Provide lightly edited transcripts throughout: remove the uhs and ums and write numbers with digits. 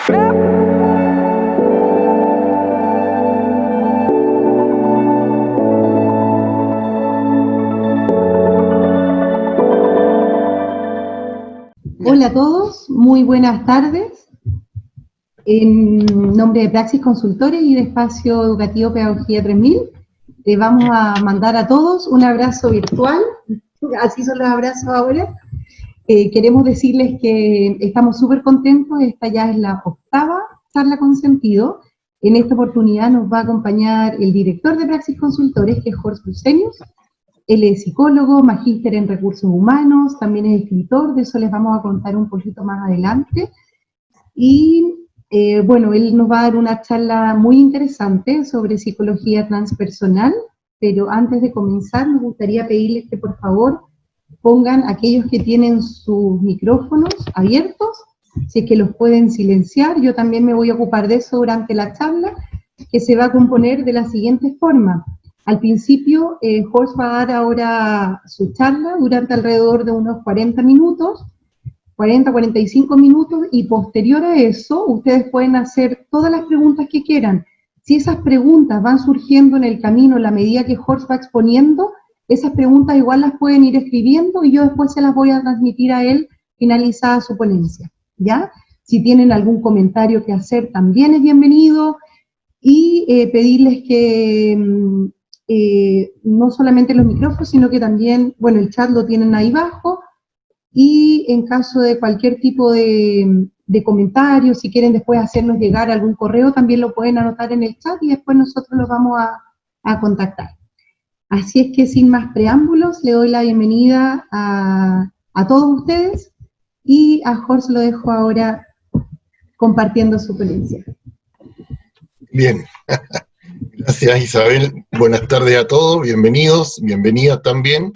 Hola a todos, muy buenas tardes. En nombre de Praxis Consultores y de Espacio Educativo Pedagogía 3000, le vamos a mandar a todos un abrazo virtual, así son los abrazos ahora. Queremos decirles que estamos súper contentos, esta ya es la 8ª charla con sentido. En esta oportunidad nos va a acompañar el director de Praxis Consultores, que es Jorge Lucenius. Él es psicólogo, magíster en recursos humanos, también es escritor, de eso les vamos a contar un poquito más adelante. Y bueno, él nos va a dar una charla muy interesante sobre psicología transpersonal, pero antes de comenzar nos gustaría pedirles que por favor pongan aquellos que tienen sus micrófonos abiertos, si es que los pueden silenciar. Yo también me voy a ocupar de eso durante la charla, que se va a componer de la siguiente forma. Al principio, Jorge va a dar ahora su charla durante alrededor de unos 40 minutos, 40-45 minutos, y posterior a eso, ustedes pueden hacer todas las preguntas que quieran. Si esas preguntas van surgiendo en el camino, a la medida que Jorge va exponiendo, esas preguntas igual las pueden ir escribiendo y yo después se las voy a transmitir a él finalizada su ponencia, ¿ya? Si tienen algún comentario que hacer, también es bienvenido, y pedirles que no solamente los micrófonos, sino que también, bueno, el chat lo tienen ahí abajo, y en caso de cualquier tipo de comentario, si quieren después hacernos llegar algún correo, también lo pueden anotar en el chat y después nosotros los vamos a contactar. Así es que sin más preámbulos, le doy la bienvenida a todos ustedes, y a Jorge lo dejo ahora compartiendo su ponencia. Bien, gracias Isabel, buenas tardes a todos, bienvenidos, bienvenidas también.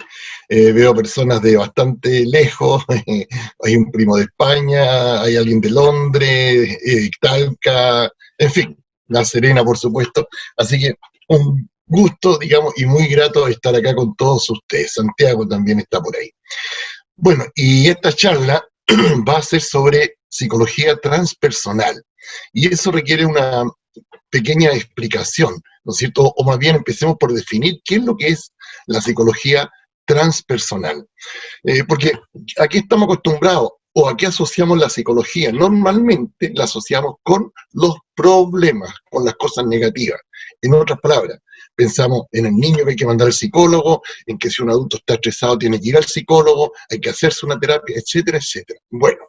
Veo personas de bastante lejos, hay un primo de España, hay alguien de Londres, Talca, en fin, La Serena por supuesto, así que un gusto, digamos, y muy grato estar acá con todos ustedes. Santiago también está por ahí. Bueno, y esta charla va a ser sobre psicología transpersonal, y eso requiere una pequeña explicación, ¿no es cierto? O más bien empecemos por definir qué es lo que es la psicología transpersonal. Porque aquí estamos acostumbrados, o aquí asociamos la psicología, normalmente la asociamos con los problemas, con las cosas negativas. En otras palabras, pensamos en el niño que hay que mandar al psicólogo, en que si un adulto está estresado tiene que ir al psicólogo, hay que hacerse una terapia, etcétera, etcétera. Bueno,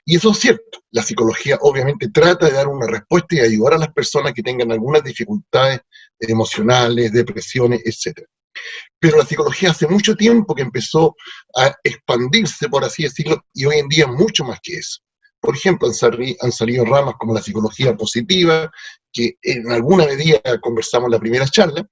y eso es cierto, la psicología obviamente trata de dar una respuesta y ayudar a las personas que tengan algunas dificultades emocionales, depresiones, etcétera. Pero la psicología hace mucho tiempo que empezó a expandirse, por así decirlo, y hoy en día mucho más que eso. Por ejemplo, han salido ramas como la psicología positiva, que en alguna medida conversamos en la primera charla,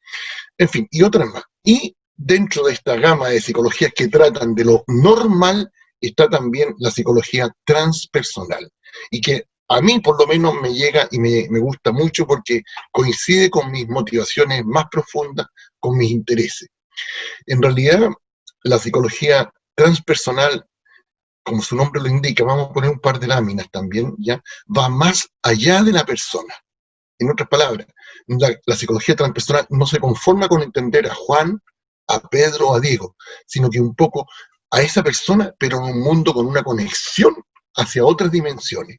en fin, y otras más. Y dentro de esta gama de psicologías que tratan de lo normal, está también la psicología transpersonal, y que a mí por lo menos me llega y me gusta mucho porque coincide con mis motivaciones más profundas, con mis intereses. En realidad, la psicología transpersonal, como su nombre lo indica, vamos a poner un par de láminas también, ¿ya? Va más allá de la persona. En otras palabras, la psicología transpersonal no se conforma con entender a Juan, a Pedro o a Diego, sino que un poco a esa persona, pero en un mundo con una conexión hacia otras dimensiones.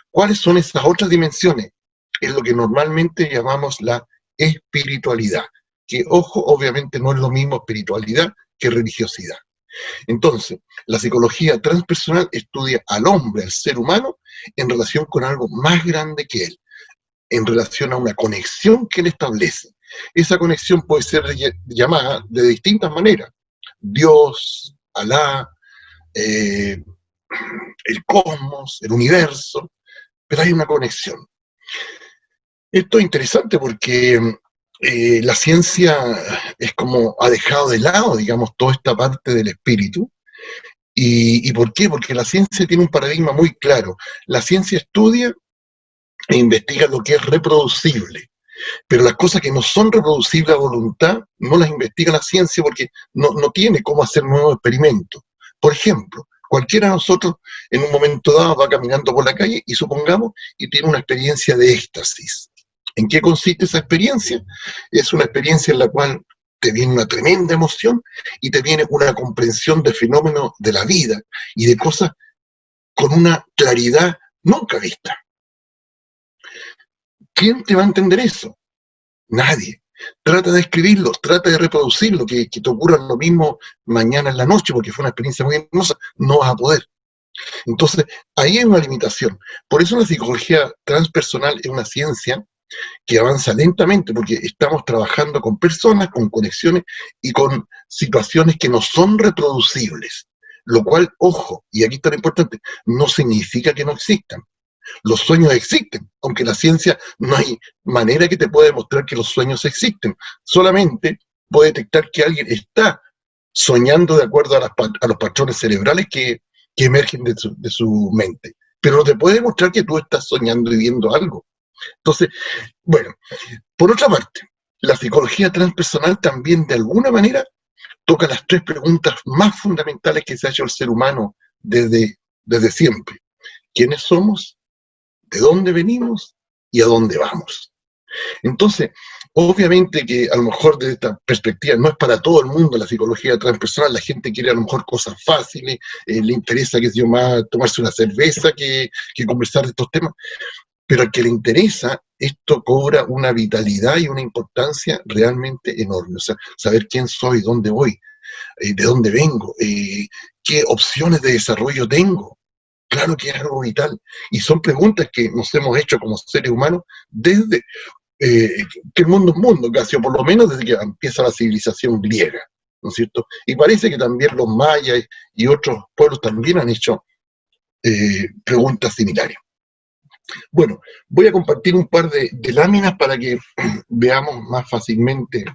¿Cuáles son esas otras dimensiones? Es lo que normalmente llamamos la espiritualidad, que, ojo, obviamente no es lo mismo espiritualidad que religiosidad. Entonces, la psicología transpersonal estudia al hombre, al ser humano, en relación con algo más grande que él, en relación a una conexión que él establece. Esa conexión puede ser llamada de distintas maneras: Dios, Alá, el cosmos, el universo, pero hay una conexión. Esto es interesante porque la ciencia es como ha dejado de lado, digamos, toda esta parte del espíritu. ¿Y por qué? Porque la ciencia tiene un paradigma muy claro. La ciencia estudia e investiga lo que es reproducible, pero las cosas que no son reproducibles a voluntad no las investiga la ciencia porque no tiene cómo hacer nuevos experimentos. Por ejemplo, Cualquiera de nosotros en un momento dado va caminando por la calle y supongamos y tiene una experiencia de éxtasis. ¿En qué consiste esa experiencia? Es una experiencia en la cual te viene una tremenda emoción y te viene una comprensión de fenómenos de la vida y de cosas con una claridad nunca vista. ¿Quién te va a entender eso? Nadie. Trata de escribirlo, trata de reproducirlo, que te ocurra lo mismo mañana en la noche, porque fue una experiencia muy hermosa, no vas a poder. Entonces, ahí hay una limitación. Por eso la psicología transpersonal es una ciencia que avanza lentamente, porque estamos trabajando con personas, con conexiones y con situaciones que no son reproducibles. Lo cual, ojo, y aquí está lo importante, no significa que no existan. Los sueños existen, aunque la ciencia no hay manera que te pueda demostrar que los sueños existen. Solamente puede detectar que alguien está soñando de acuerdo a los patrones cerebrales que emergen de su mente. Pero no te puede demostrar que tú estás soñando y viendo algo. Entonces, bueno, por otra parte, la psicología transpersonal también de alguna manera toca las tres preguntas más fundamentales que se ha hecho el ser humano desde siempre. ¿Quiénes somos? ¿De dónde venimos? ¿Y a dónde vamos? Entonces, obviamente que a lo mejor desde esta perspectiva no es para todo el mundo la psicología transpersonal, la gente quiere a lo mejor cosas fáciles, le interesa, qué sé yo, más tomarse una cerveza que conversar de estos temas, pero al que le interesa, esto cobra una vitalidad y una importancia realmente enorme. O sea, saber quién soy, dónde voy, de dónde vengo, qué opciones de desarrollo tengo. Claro que es algo vital. Y son preguntas que nos hemos hecho como seres humanos desde que el mundo es mundo, casi, o por lo menos desde que empieza la civilización griega, ¿no es cierto? Y parece que también los mayas y otros pueblos también han hecho preguntas similares. Bueno, voy a compartir un par de láminas para que veamos más fácilmente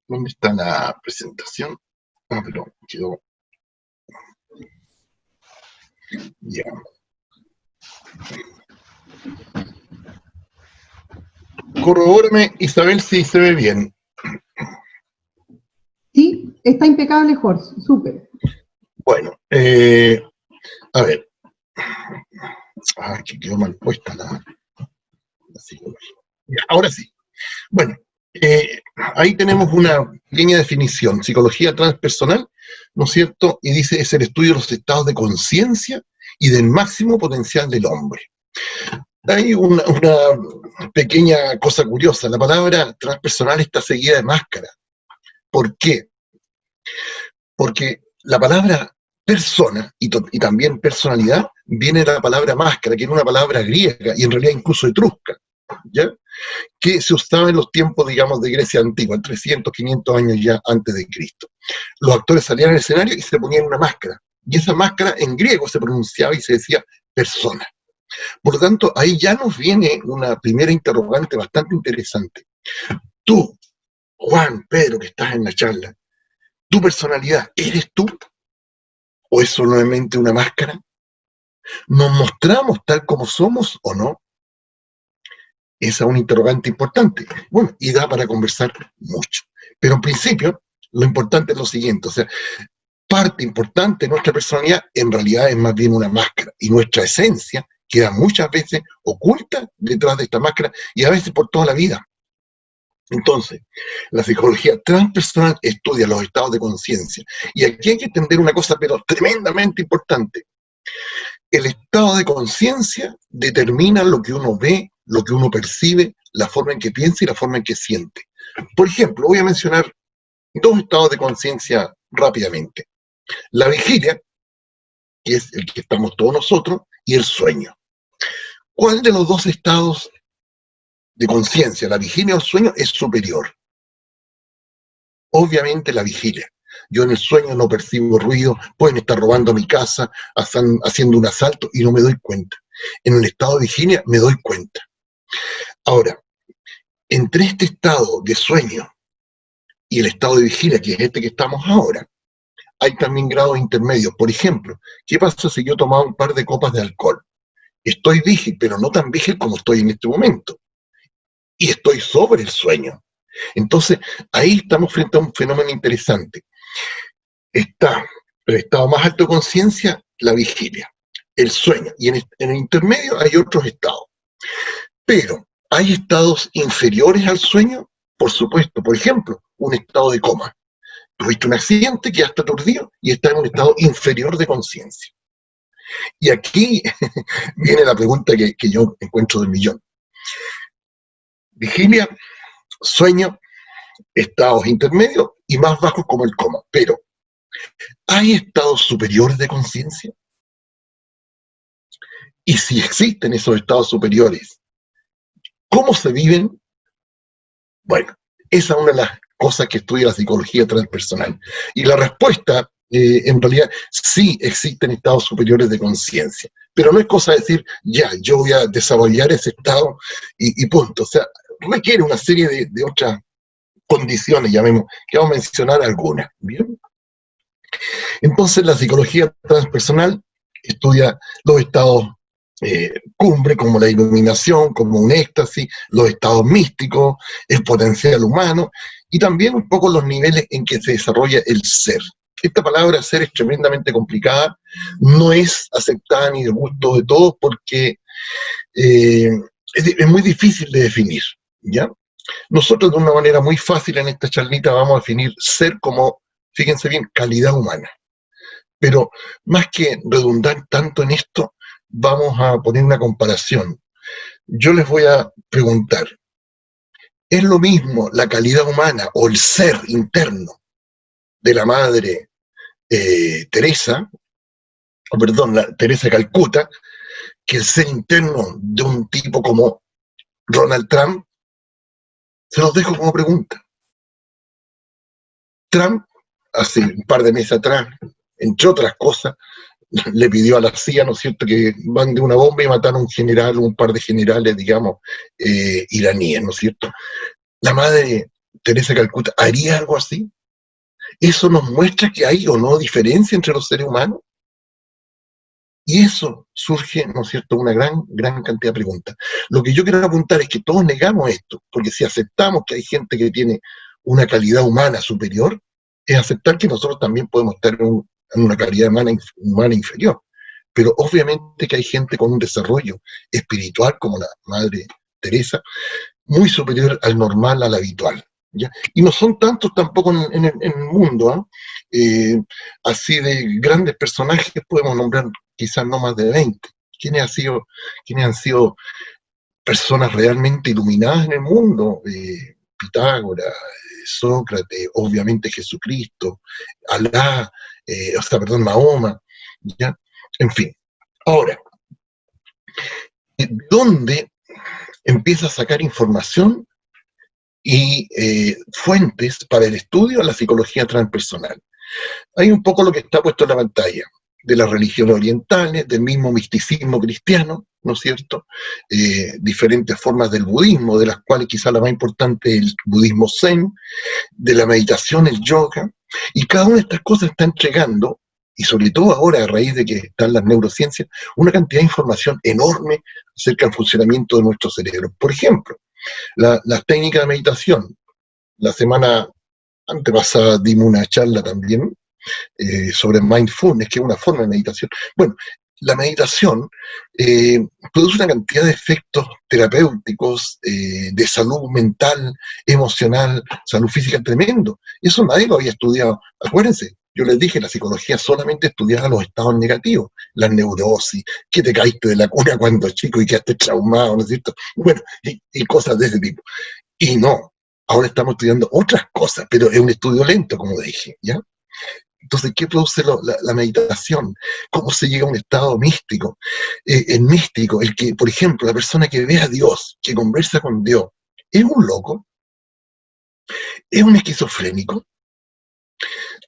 dónde está la presentación. Ah, pero quedó. Ya. Corrobórame, Isabel, si se ve bien. Sí, está impecable, Jorge, súper. Bueno, a ver. Que quedó mal puesta la psicología. Ya, ahora sí. Bueno, ahí tenemos una pequeña definición. Psicología transpersonal, ¿no es cierto? Y dice, es el estudio de los estados de conciencia y del máximo potencial del hombre. Hay una pequeña cosa curiosa. La palabra transpersonal está seguida de máscara. ¿Por qué? Porque la palabra persona y también personalidad viene de la palabra máscara, que era una palabra griega y en realidad incluso etrusca, ¿ya? Que se usaba en los tiempos, digamos, de Grecia antigua, 300, 500 años ya antes de Cristo. Los actores salían al escenario y se ponían una máscara. Y esa máscara en griego se pronunciaba y se decía persona. Por lo tanto, ahí ya nos viene una primera interrogante bastante interesante. Tú, Juan, Pedro, que estás en la charla, ¿tu personalidad eres tú? ¿O es solamente una máscara? ¿Nos mostramos tal como somos o no? Esa es una interrogante importante. Bueno, y da para conversar mucho. Pero en principio, lo importante es lo siguiente, o sea, parte importante de nuestra personalidad en realidad es más bien una máscara, y nuestra esencia queda muchas veces oculta detrás de esta máscara, y a veces por toda la vida. Entonces, la psicología transpersonal estudia los estados de conciencia, y aquí hay que entender una cosa, pero tremendamente importante. El estado de conciencia determina lo que uno ve, lo que uno percibe, la forma en que piensa y la forma en que siente. Por ejemplo, voy a mencionar dos estados de conciencia rápidamente. La vigilia, que es el que estamos todos nosotros, y el sueño. ¿Cuál de los dos estados de conciencia, la vigilia o el sueño, es superior? Obviamente la vigilia. Yo en el sueño no percibo ruido, pueden estar robando mi casa, haciendo un asalto y no me doy cuenta. En el estado de vigilia me doy cuenta. Ahora, entre este estado de sueño y el estado de vigilia, que es este que estamos ahora, hay también grados intermedios. Por ejemplo, ¿qué pasa si yo tomaba un par de copas de alcohol? Estoy vigil, pero no tan vigil como estoy en este momento. Y estoy sobre el sueño. Entonces, ahí estamos frente a un fenómeno interesante. Está El estado más alto de conciencia, la vigilia, el sueño. Y en el intermedio hay otros estados. Pero, ¿hay estados inferiores al sueño? Por supuesto. Por ejemplo, un estado de coma. Tuviste un accidente, quedaste aturdido y estás en un estado inferior de conciencia. Y aquí viene la pregunta que yo encuentro del millón. Vigilia, sueño, estados intermedios y más bajos como el coma. Pero, ¿hay estados superiores de conciencia? Y si existen esos estados superiores, ¿cómo se viven? Bueno, esa es una de las cosas que estudia la psicología transpersonal. Y la respuesta, en realidad, sí existen estados superiores de conciencia. Pero no es cosa de decir, ya, yo voy a desarrollar ese estado y punto. O sea, requiere una serie de otras condiciones, llamemos, que vamos a mencionar algunas. ¿Bien? Entonces, la psicología transpersonal estudia los estados cumbre, como la iluminación, como un éxtasis, los estados místicos, el potencial humano, y también un poco los niveles en que se desarrolla el ser. Esta palabra ser es tremendamente complicada, no es aceptada ni de gusto de todos porque es muy difícil de definir, ¿ya? Nosotros de una manera muy fácil en esta charlita vamos a definir ser como, fíjense bien, calidad humana. Pero más que redundar tanto en esto, vamos a poner una comparación. Yo les voy a preguntar, ¿es lo mismo la calidad humana o el ser interno de la madre Teresa, o perdón, la Teresa de Calcuta, que el ser interno de un tipo como Donald Trump? Se los dejo como pregunta. Trump, hace un par de meses atrás, entre otras cosas, le pidió a la CIA, ¿no es cierto?, que mande una bomba y mataron a un general o un par de generales, digamos, iraníes, ¿no es cierto? La madre Teresa de Calcuta, ¿haría algo así? ¿Eso nos muestra que hay o no diferencia entre los seres humanos? Y eso surge, ¿no es cierto?, una gran cantidad de preguntas. Lo que yo quiero apuntar es que todos negamos esto, porque si aceptamos que hay gente que tiene una calidad humana superior, es aceptar que nosotros también podemos estar en una calidad humana inferior. Pero obviamente que hay gente con un desarrollo espiritual, como la Madre Teresa, muy superior al normal, al habitual, ¿ya? Y no son tantos tampoco en el mundo, ¿eh? Así de grandes personajes podemos nombrar quizás no más de 20. ¿Quiénes han sido personas realmente iluminadas en el mundo? Pitágoras, Sócrates, obviamente Jesucristo, Alá, Mahoma, ¿ya? En fin. Ahora, ¿dónde empieza a sacar información y fuentes para el estudio de la psicología transpersonal? Hay un poco lo que está puesto en la pantalla, de las religiones orientales, del mismo misticismo cristiano, ¿no es cierto? Diferentes formas del budismo, de las cuales quizá la más importante es el budismo zen, de la meditación, el yoga, y cada una de estas cosas está entregando, y sobre todo ahora a raíz de que están las neurociencias, una cantidad de información enorme acerca del funcionamiento de nuestro cerebro. Por ejemplo, las técnicas de meditación. La semana antepasada dimos una charla también sobre mindfulness, que es una forma de meditación. Bueno, la meditación produce una cantidad de efectos terapéuticos, de salud mental, emocional, salud física tremendo. Eso nadie lo había estudiado. Acuérdense, yo les dije, la psicología solamente estudiaba los estados negativos, la neurosis, que te caíste de la cuna cuando chico y quedaste traumado, ¿no es cierto? Bueno, y cosas de ese tipo. Y no, ahora estamos estudiando otras cosas, pero es un estudio lento, como dije, ¿ya? Entonces, ¿qué produce la meditación? ¿Cómo se llega a un estado místico? El místico, el que, por ejemplo, la persona que ve a Dios, que conversa con Dios, ¿es un loco? ¿Es un esquizofrénico?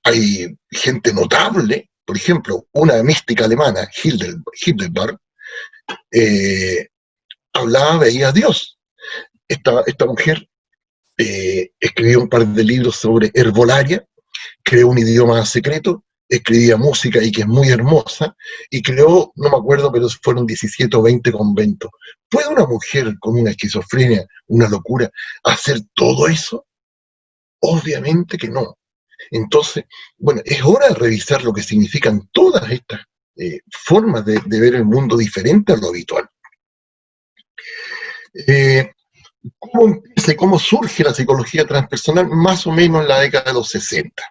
Hay gente notable, por ejemplo, una mística alemana, Hildegard, hablaba, veía a Dios. Esta mujer escribió un par de libros sobre herbolaria, creó un idioma secreto, escribía música y que es muy hermosa, y creó, no me acuerdo, pero fueron 17 o 20 conventos. ¿Puede una mujer con una esquizofrenia, una locura, hacer todo eso? Obviamente que no. Entonces, bueno, es hora de revisar lo que significan todas estas formas de ver el mundo diferente a lo habitual. ¿Cómo empieza y cómo surge la psicología transpersonal? Más o menos en la década de los 60.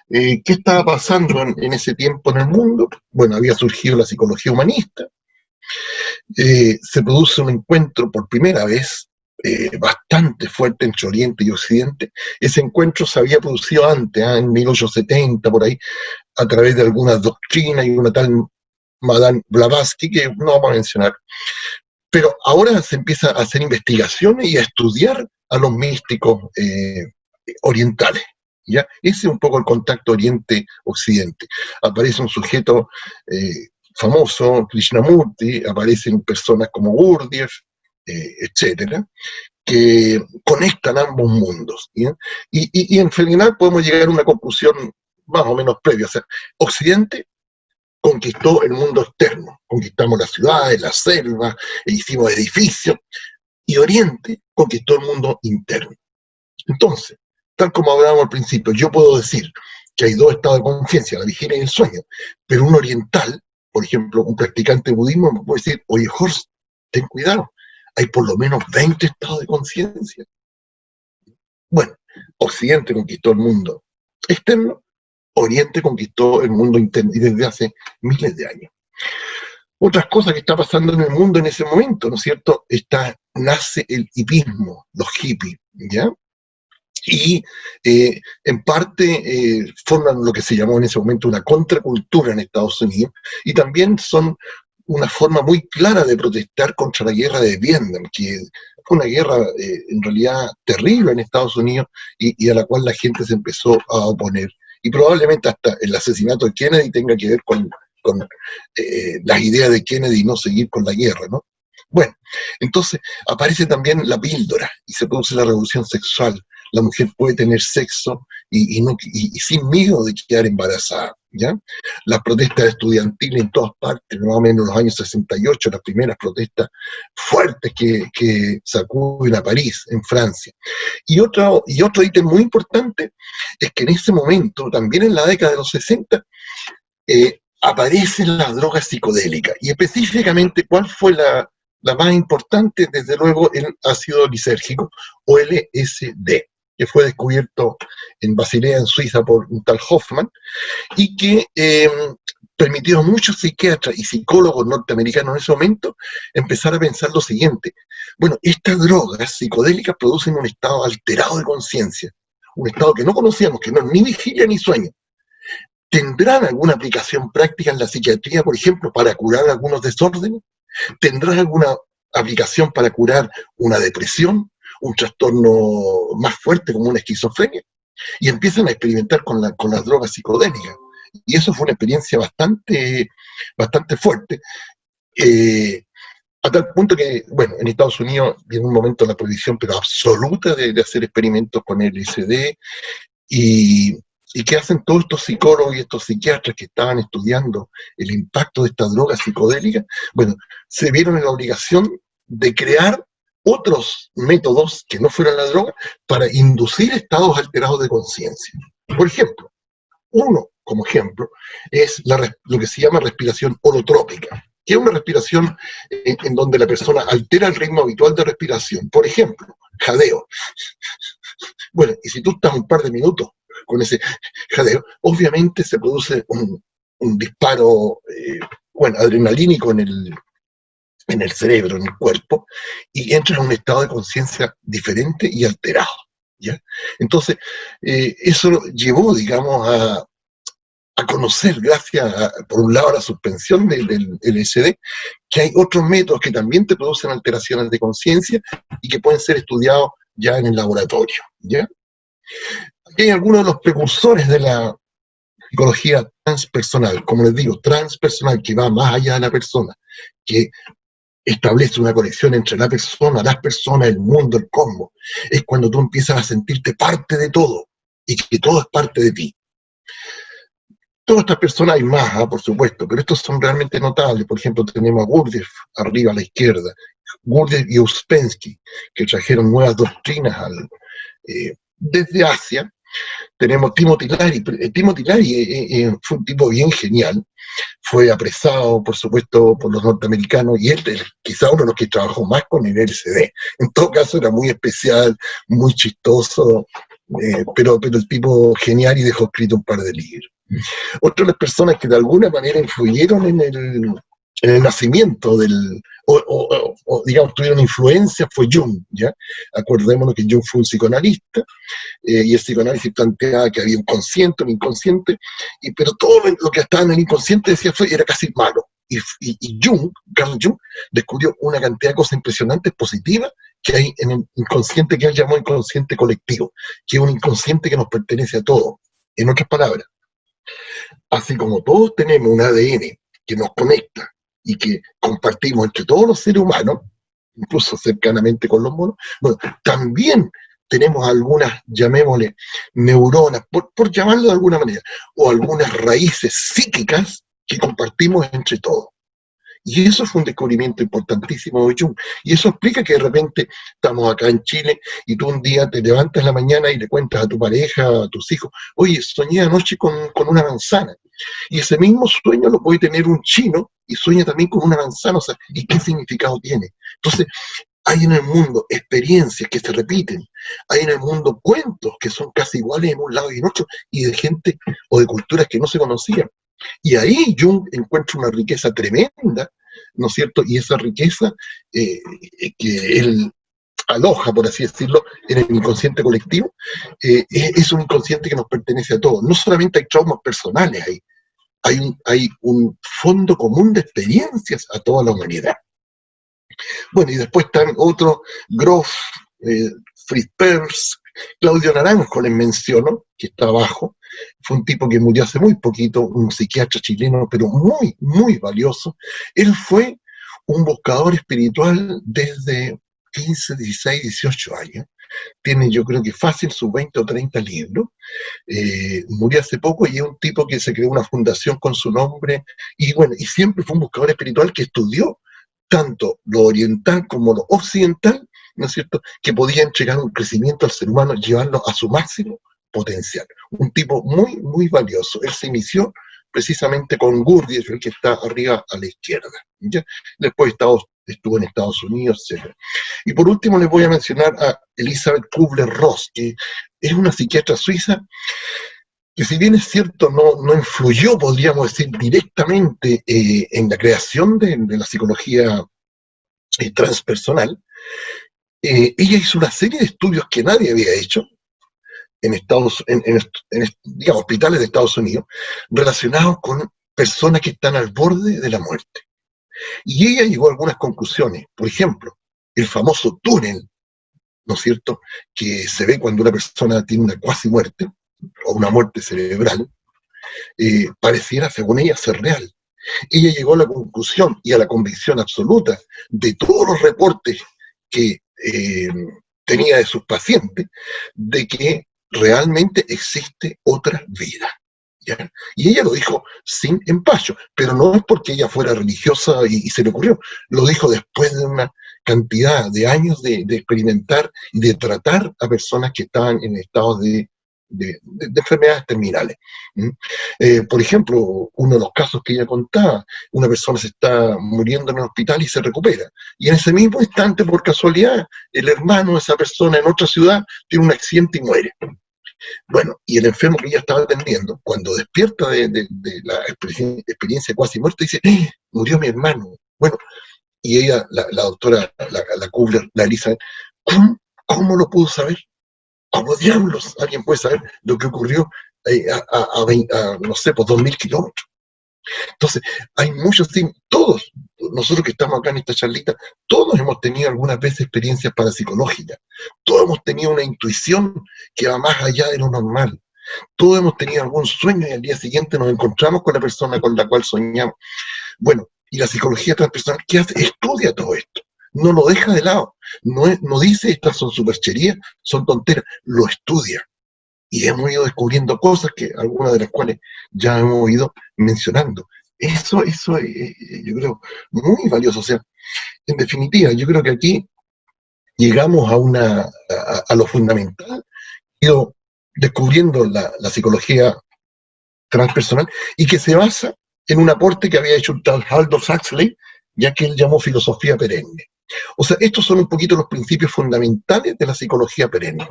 ¿Qué estaba pasando en ese tiempo en el mundo? Bueno, había surgido la psicología humanista, se produce un encuentro por primera vez bastante fuerte entre Oriente y Occidente. Ese encuentro se había producido antes, en 1870, por ahí, a través de algunas doctrinas y una tal Madame Blavatsky, que no vamos a mencionar. Pero ahora se empieza a hacer investigaciones y a estudiar a los místicos orientales. ¿Ya? Ese es un poco el contacto Oriente-Occidente. Aparece un sujeto famoso, Krishnamurti, aparecen personas como Gurdjieff, etcétera, que conectan ambos mundos. ¿Ya? Y en final podemos llegar a una conclusión más o menos previa. O sea, Occidente conquistó el mundo externo, conquistamos las ciudades, las selvas, hicimos edificios, y Oriente conquistó el mundo interno. Entonces, tal como hablábamos al principio, yo puedo decir que hay dos estados de conciencia, la vigilia y el sueño, pero un oriental, por ejemplo, un practicante de budismo, me puede decir, oye, Horst, ten cuidado, hay por lo menos 20 estados de conciencia. Bueno, Occidente conquistó el mundo externo, Oriente conquistó el mundo interno, y desde hace miles de años. Otras cosas que está pasando en el mundo en ese momento, ¿no es cierto? Nace el hipismo, los hippies, ¿ya? Y en parte forman lo que se llamó en ese momento una contracultura en Estados Unidos, y también son una forma muy clara de protestar contra la guerra de Vietnam, que fue una guerra en realidad terrible en Estados Unidos y a la cual la gente se empezó a oponer. Y probablemente hasta el asesinato de Kennedy tenga que ver con las ideas de Kennedy no seguir con la guerra, ¿no? Bueno, entonces aparece también la píldora y se produce la revolución sexual. La mujer puede tener sexo y sin miedo de quedar embarazada, ¿ya? Las protestas estudiantiles en todas partes, más o menos en los años 68, las primeras protestas fuertes que sacuden a París, en Francia. Y otro ítem muy importante es que en ese momento, también en la década de los 60, aparecen las drogas psicodélicas. Y específicamente, ¿cuál fue la más importante? Desde luego, el ácido lisérgico, o LSD, que fue descubierto en Basilea, en Suiza, por un tal Hoffman, y que permitió a muchos psiquiatras y psicólogos norteamericanos en ese momento empezar a pensar lo siguiente. Bueno, estas drogas psicodélicas producen un estado alterado de conciencia, un estado que no conocíamos, que no es ni vigilia ni sueño. ¿Tendrán alguna aplicación práctica en la psiquiatría, por ejemplo, para curar algunos desórdenes? ¿Tendrán alguna aplicación para curar una depresión, un trastorno más fuerte como una esquizofrenia? Y empiezan a experimentar con las drogas psicodélicas. Y eso fue una experiencia bastante fuerte, a tal punto que, bueno, en Estados Unidos viene un momento la prohibición, pero absoluta, de hacer experimentos con LSD, y que hacen todos estos psicólogos y estos psiquiatras que estaban estudiando el impacto de estas drogas psicodélicas. Bueno, se vieron en la obligación de crear otros métodos que no fueran la droga para inducir estados alterados de conciencia. Por ejemplo, uno, como ejemplo, es lo que se llama respiración holotrópica, que es una respiración en donde la persona altera el ritmo habitual de respiración. Por ejemplo, jadeo. Bueno, y si tú estás un par de minutos con ese jadeo, obviamente se produce un disparo adrenalínico en el cerebro, en el cuerpo, y entras en un estado de conciencia diferente y alterado, ¿ya? Entonces, eso llevó, digamos, a conocer, gracias por un lado, a la suspensión del LSD, que hay otros métodos que también te producen alteraciones de conciencia y que pueden ser estudiados ya en el laboratorio, ¿ya? Aquí hay algunos de los precursores de la psicología transpersonal, como les digo, transpersonal, que va más allá de la persona, que establece una conexión entre la persona, las personas, el mundo, el cosmos. Es cuando tú empiezas a sentirte parte de todo y que todo es parte de ti. Todas estas personas hay más, por supuesto, pero estos son realmente notables. Por ejemplo, tenemos a Gurdjieff arriba a la izquierda, Gurdjieff y Uspensky, que trajeron nuevas doctrinas desde Asia, Tenemos Timothy Leary. Timothy Leary fue un tipo bien genial, fue apresado, por supuesto, por los norteamericanos, y él quizá uno de los que trabajó más con el LSD. En todo caso era muy especial, muy chistoso, pero el tipo genial, y dejó escrito un par de libros. Otra de las personas que de alguna manera influyeron en el nacimiento digamos, tuvieron influencia fue Jung, ¿ya? Acordémonos que Jung fue un psicoanalista, y el psicoanálisis planteaba que había un consciente, un inconsciente, pero todo lo que estaba en el inconsciente decía era casi malo. Y Carl Jung, descubrió una cantidad de cosas impresionantes, positivas, que hay en el inconsciente que él llamó inconsciente colectivo, que es un inconsciente que nos pertenece a todos. En otras palabras, así como todos tenemos un ADN que nos conecta y que compartimos entre todos los seres humanos, incluso cercanamente con los monos, bueno, también tenemos algunas, llamémosle, neuronas, por llamarlo de alguna manera, o algunas raíces psíquicas que compartimos entre todos. Y eso fue un descubrimiento importantísimo de Jung. Y eso explica que de repente estamos acá en Chile y tú un día te levantas en la mañana y le cuentas a tu pareja, a tus hijos, oye, soñé anoche con una manzana. Y ese mismo sueño lo puede tener un chino y sueña también con una manzana. O sea, ¿y qué significado tiene? Entonces, hay en el mundo experiencias que se repiten, hay en el mundo cuentos que son casi iguales en un lado y en otro, y de gente o de culturas que no se conocían. Y ahí Jung encuentra una riqueza tremenda, ¿no es cierto? Y esa riqueza que él aloja, por así decirlo, en el inconsciente colectivo, es un inconsciente que nos pertenece a todos. No solamente hay traumas personales ahí, hay un fondo común de experiencias a toda la humanidad. Bueno, y después están otros, Grof, Fritz Perls, Claudio Naranjo les menciono, que está abajo, fue un tipo que murió hace muy poquito, un psiquiatra chileno, pero muy, muy valioso. Él fue un buscador espiritual desde 15, 16, 18 años. Tiene, yo creo que fácil, sus 20 o 30 libros. Murió hace poco y es un tipo que se creó una fundación con su nombre, y bueno, y siempre fue un buscador espiritual que estudió tanto lo oriental como lo occidental, ¿no es cierto?, que podía entregar un crecimiento al ser humano, llevarlo a su máximo potencial. Un tipo muy, muy valioso. Él se inició precisamente con Gurdjieff, el que está arriba a la izquierda, ¿ya? Después estuvo en Estados Unidos, etc. Y por último les voy a mencionar a Elisabeth Kubler-Ross, que es una psiquiatra suiza que, si bien es cierto, no influyó, podríamos decir, directamente en la creación de la psicología transpersonal. Ella hizo una serie de estudios que nadie había hecho en digamos, hospitales de Estados Unidos, relacionados con personas que están al borde de la muerte. Y ella llegó a algunas conclusiones. Por ejemplo, el famoso túnel, ¿no es cierto?, que se ve cuando una persona tiene una cuasi muerte o una muerte cerebral, pareciera, según ella, ser real. Ella llegó a la conclusión y a la convicción absoluta de todos los reportes que tenía de sus pacientes, de que realmente existe otra vida, ¿ya? Y ella lo dijo sin empacho, pero no es porque ella fuera religiosa y se le ocurrió, lo dijo después de una cantidad de años de experimentar y de tratar a personas que estaban en estados de enfermedades terminales. Por ejemplo, uno de los casos que ella contaba, una persona se está muriendo en el hospital y se recupera, y en ese mismo instante, por casualidad, el hermano de esa persona en otra ciudad tiene un accidente y muere. Bueno, y el enfermo que ella estaba atendiendo, cuando despierta de la experiencia cuasi muerta, dice, murió mi hermano. Bueno, y ella, la doctora, la Kubler, la Elizabeth, ¿cómo lo pudo saber? ¿Cómo diablos alguien puede saber lo que ocurrió no sé, por 2000 kilómetros? Entonces, hay muchos, todos, nosotros que estamos acá en esta charlita, todos hemos tenido algunas veces experiencias parapsicológicas, todos hemos tenido una intuición que va más allá de lo normal, todos hemos tenido algún sueño y al día siguiente nos encontramos con la persona con la cual soñamos. Bueno, y la psicología transpersonal, ¿qué hace? Estudia todo esto. No lo deja de lado, no dice estas son supercherías, son tonteras, lo estudia. Y hemos ido descubriendo cosas, que algunas de las cuales ya hemos ido mencionando. Eso es, yo creo, muy valioso. O sea, en definitiva, yo creo que aquí llegamos a lo fundamental, descubriendo la psicología transpersonal, y que se basa en un aporte que había hecho un tal Aldous Huxley, ya que él llamó filosofía perenne. O sea, estos son un poquito los principios fundamentales de la psicología perenne.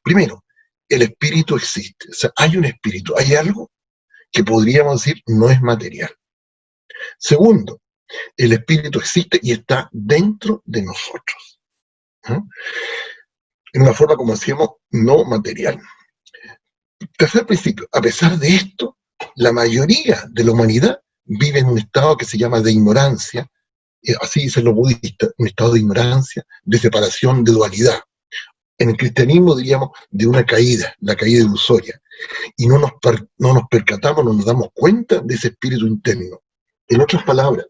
Primero, el espíritu existe, o sea, hay un espíritu, hay algo que podríamos decir no es material. Segundo, el espíritu existe y está dentro de nosotros, ¿no? En una forma, como decíamos, no material. Tercer principio, a pesar de esto, la mayoría de la humanidad vive en un estado que se llama de ignorancia, así dicen los budistas, un estado de ignorancia, de separación, de dualidad. En el cristianismo diríamos de una caída, la caída ilusoria, y no nos percatamos, no nos damos cuenta de ese espíritu interno. En otras palabras,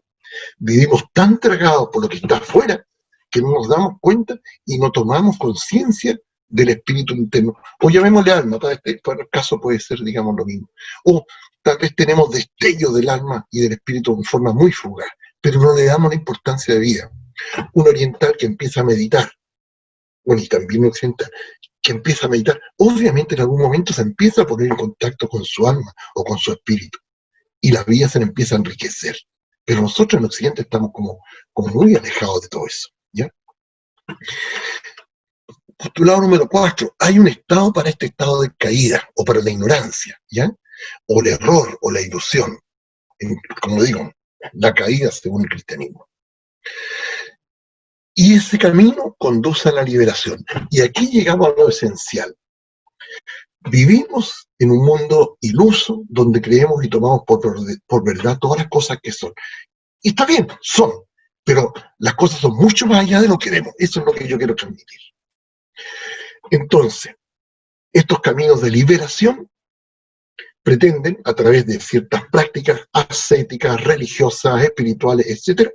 vivimos tan tragados por lo que está afuera que no nos damos cuenta y no tomamos conciencia del espíritu interno. O llamémosle alma, para el caso puede ser, digamos, lo mismo. O tal vez tenemos destellos del alma y del espíritu en forma muy fugaz, pero no le damos la importancia de vida. Un oriental que empieza a meditar, bueno, y también un occidental, que empieza a meditar, obviamente en algún momento se empieza a poner en contacto con su alma o con su espíritu, y la vida se le empieza a enriquecer. Pero nosotros en Occidente estamos como muy alejados de todo eso, ¿ya? Postulado número 4, hay un estado para este estado de caída, o para la ignorancia, ¿ya? O el error, o la ilusión. Como digo, la caída según el cristianismo. Y ese camino conduce a la liberación. Y aquí llegamos a lo esencial. Vivimos en un mundo iluso donde creemos y tomamos por verdad todas las cosas que son. Y está bien, son, pero las cosas son mucho más allá de lo que vemos. Eso es lo que yo quiero transmitir. Entonces, estos caminos de liberación pretenden, a través de ciertas prácticas ascéticas, religiosas, espirituales, etcétera,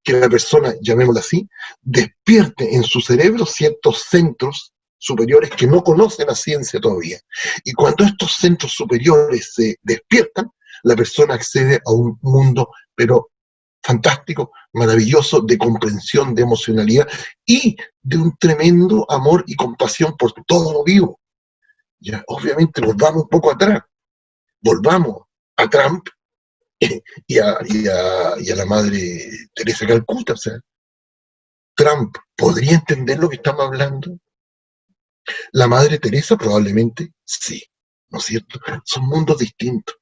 que la persona, llamémosla así, despierte en su cerebro ciertos centros superiores que no conocen la ciencia todavía. Y cuando estos centros superiores se despiertan, la persona accede a un mundo, pero fantástico, maravilloso, de comprensión, de emocionalidad y de un tremendo amor y compasión por todo lo vivo. Ya, obviamente, volvamos un poco atrás, volvamos a Trump y a la madre Teresa Calcuta. O sea, Trump podría entender lo que estamos hablando. La madre Teresa probablemente sí, ¿no es cierto? Son mundos distintos.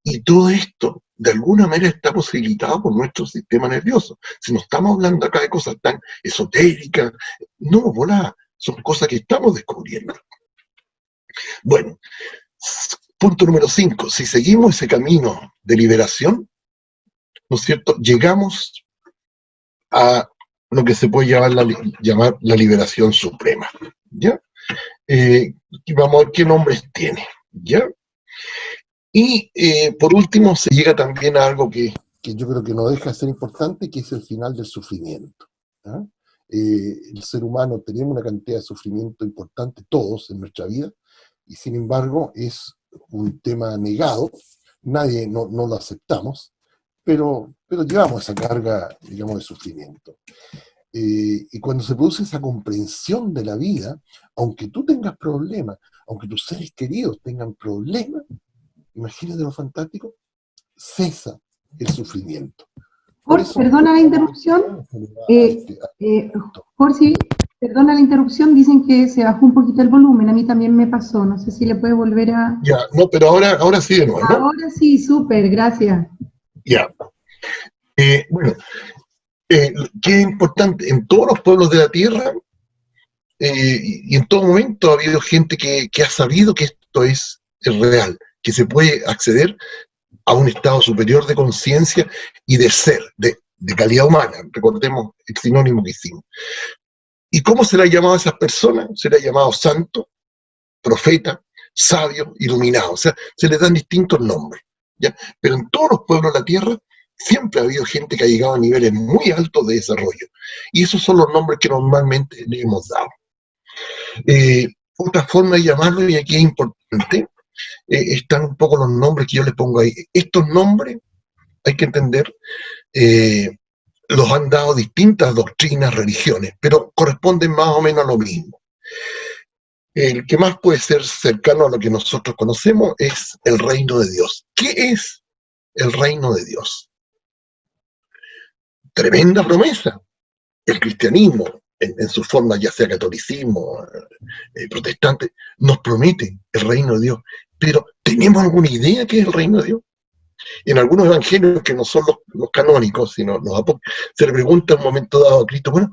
Y todo esto, de alguna manera, está posibilitado por nuestro sistema nervioso. Si no estamos hablando acá de cosas tan esotéricas, no, volá, son cosas que estamos descubriendo. Bueno, punto número 5, si seguimos ese camino de liberación, ¿no es cierto?, llegamos a lo que se puede llamar la liberación suprema, ¿ya? Y vamos a ver qué nombres tiene, ¿ya? Y por último se llega también a algo que yo creo que no deja de ser importante, que es el final del sufrimiento, ¿ya? El ser humano tenemos una cantidad de sufrimiento importante, todos en nuestra vida, y sin embargo es un tema negado, nadie, no lo aceptamos, pero llevamos esa carga, digamos, de sufrimiento. Y cuando se produce esa comprensión de la vida, aunque tú tengas problemas, aunque tus seres queridos tengan problemas, imagínate lo fantástico, cesa el sufrimiento. Perdona la interrupción. Jorge, perdona la interrupción, dicen que se bajó un poquito el volumen, a mí también me pasó, no sé si le puede volver a... Ya, no, pero ahora sí de nuevo, ¿no? Ahora sí, súper, gracias. Ya. Bueno, qué importante, en todos los pueblos de la Tierra, y en todo momento ha habido gente que ha sabido que esto es real, que se puede acceder a un estado superior de conciencia y de ser, de calidad humana. Recordemos el sinónimo que hicimos. ¿Y cómo se le ha llamado a esas personas? Se le ha llamado santo, profeta, sabio, iluminado. O sea, se les dan distintos nombres, ¿ya? Pero en todos los pueblos de la Tierra siempre ha habido gente que ha llegado a niveles muy altos de desarrollo. Y esos son los nombres que normalmente le hemos dado. Otra forma de llamarlo, y aquí es importante, están un poco los nombres que yo les pongo ahí. Estos nombres, hay que entender, los han dado distintas doctrinas, religiones, pero corresponden más o menos a lo mismo. El que más puede ser cercano a lo que nosotros conocemos es el reino de Dios. ¿Qué es el reino de Dios? Tremenda promesa. El cristianismo, en su forma, ya sea catolicismo, protestante, nos promete el reino de Dios. Pero, ¿tenemos alguna idea qué es el reino de Dios? En algunos evangelios que no son los canónicos, sino los apócrifos, se le pregunta en un momento dado a Cristo, bueno,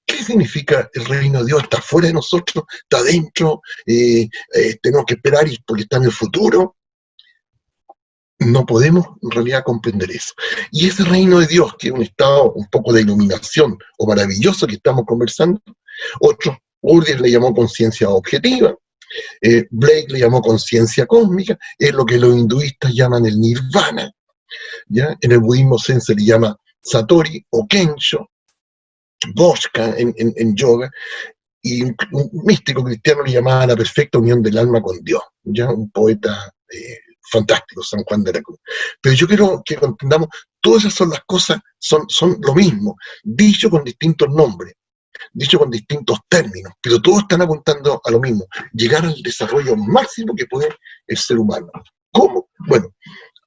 ¿qué significa el reino de Dios? ¿Está fuera de nosotros? ¿Está dentro? ¿Tenemos que esperar porque está en el futuro? No podemos en realidad comprender eso. Y ese reino de Dios, que es un estado un poco de iluminación o maravilloso que estamos conversando, Urdies le llamó conciencia objetiva, Blake le llamó conciencia cósmica, es lo que los hinduistas llaman el nirvana, ¿ya? En el budismo zen se le llama satori o kensho, Boshka en yoga, y un místico cristiano le llamaba la perfecta unión del alma con Dios, ya un poeta fantástico, San Juan de la Cruz. Pero yo quiero que entendamos, todas esas son las cosas, son lo mismo, dicho con distintos nombres, dicho con distintos términos, pero todos están apuntando a lo mismo, llegar al desarrollo máximo que puede el ser humano. ¿Cómo? Bueno,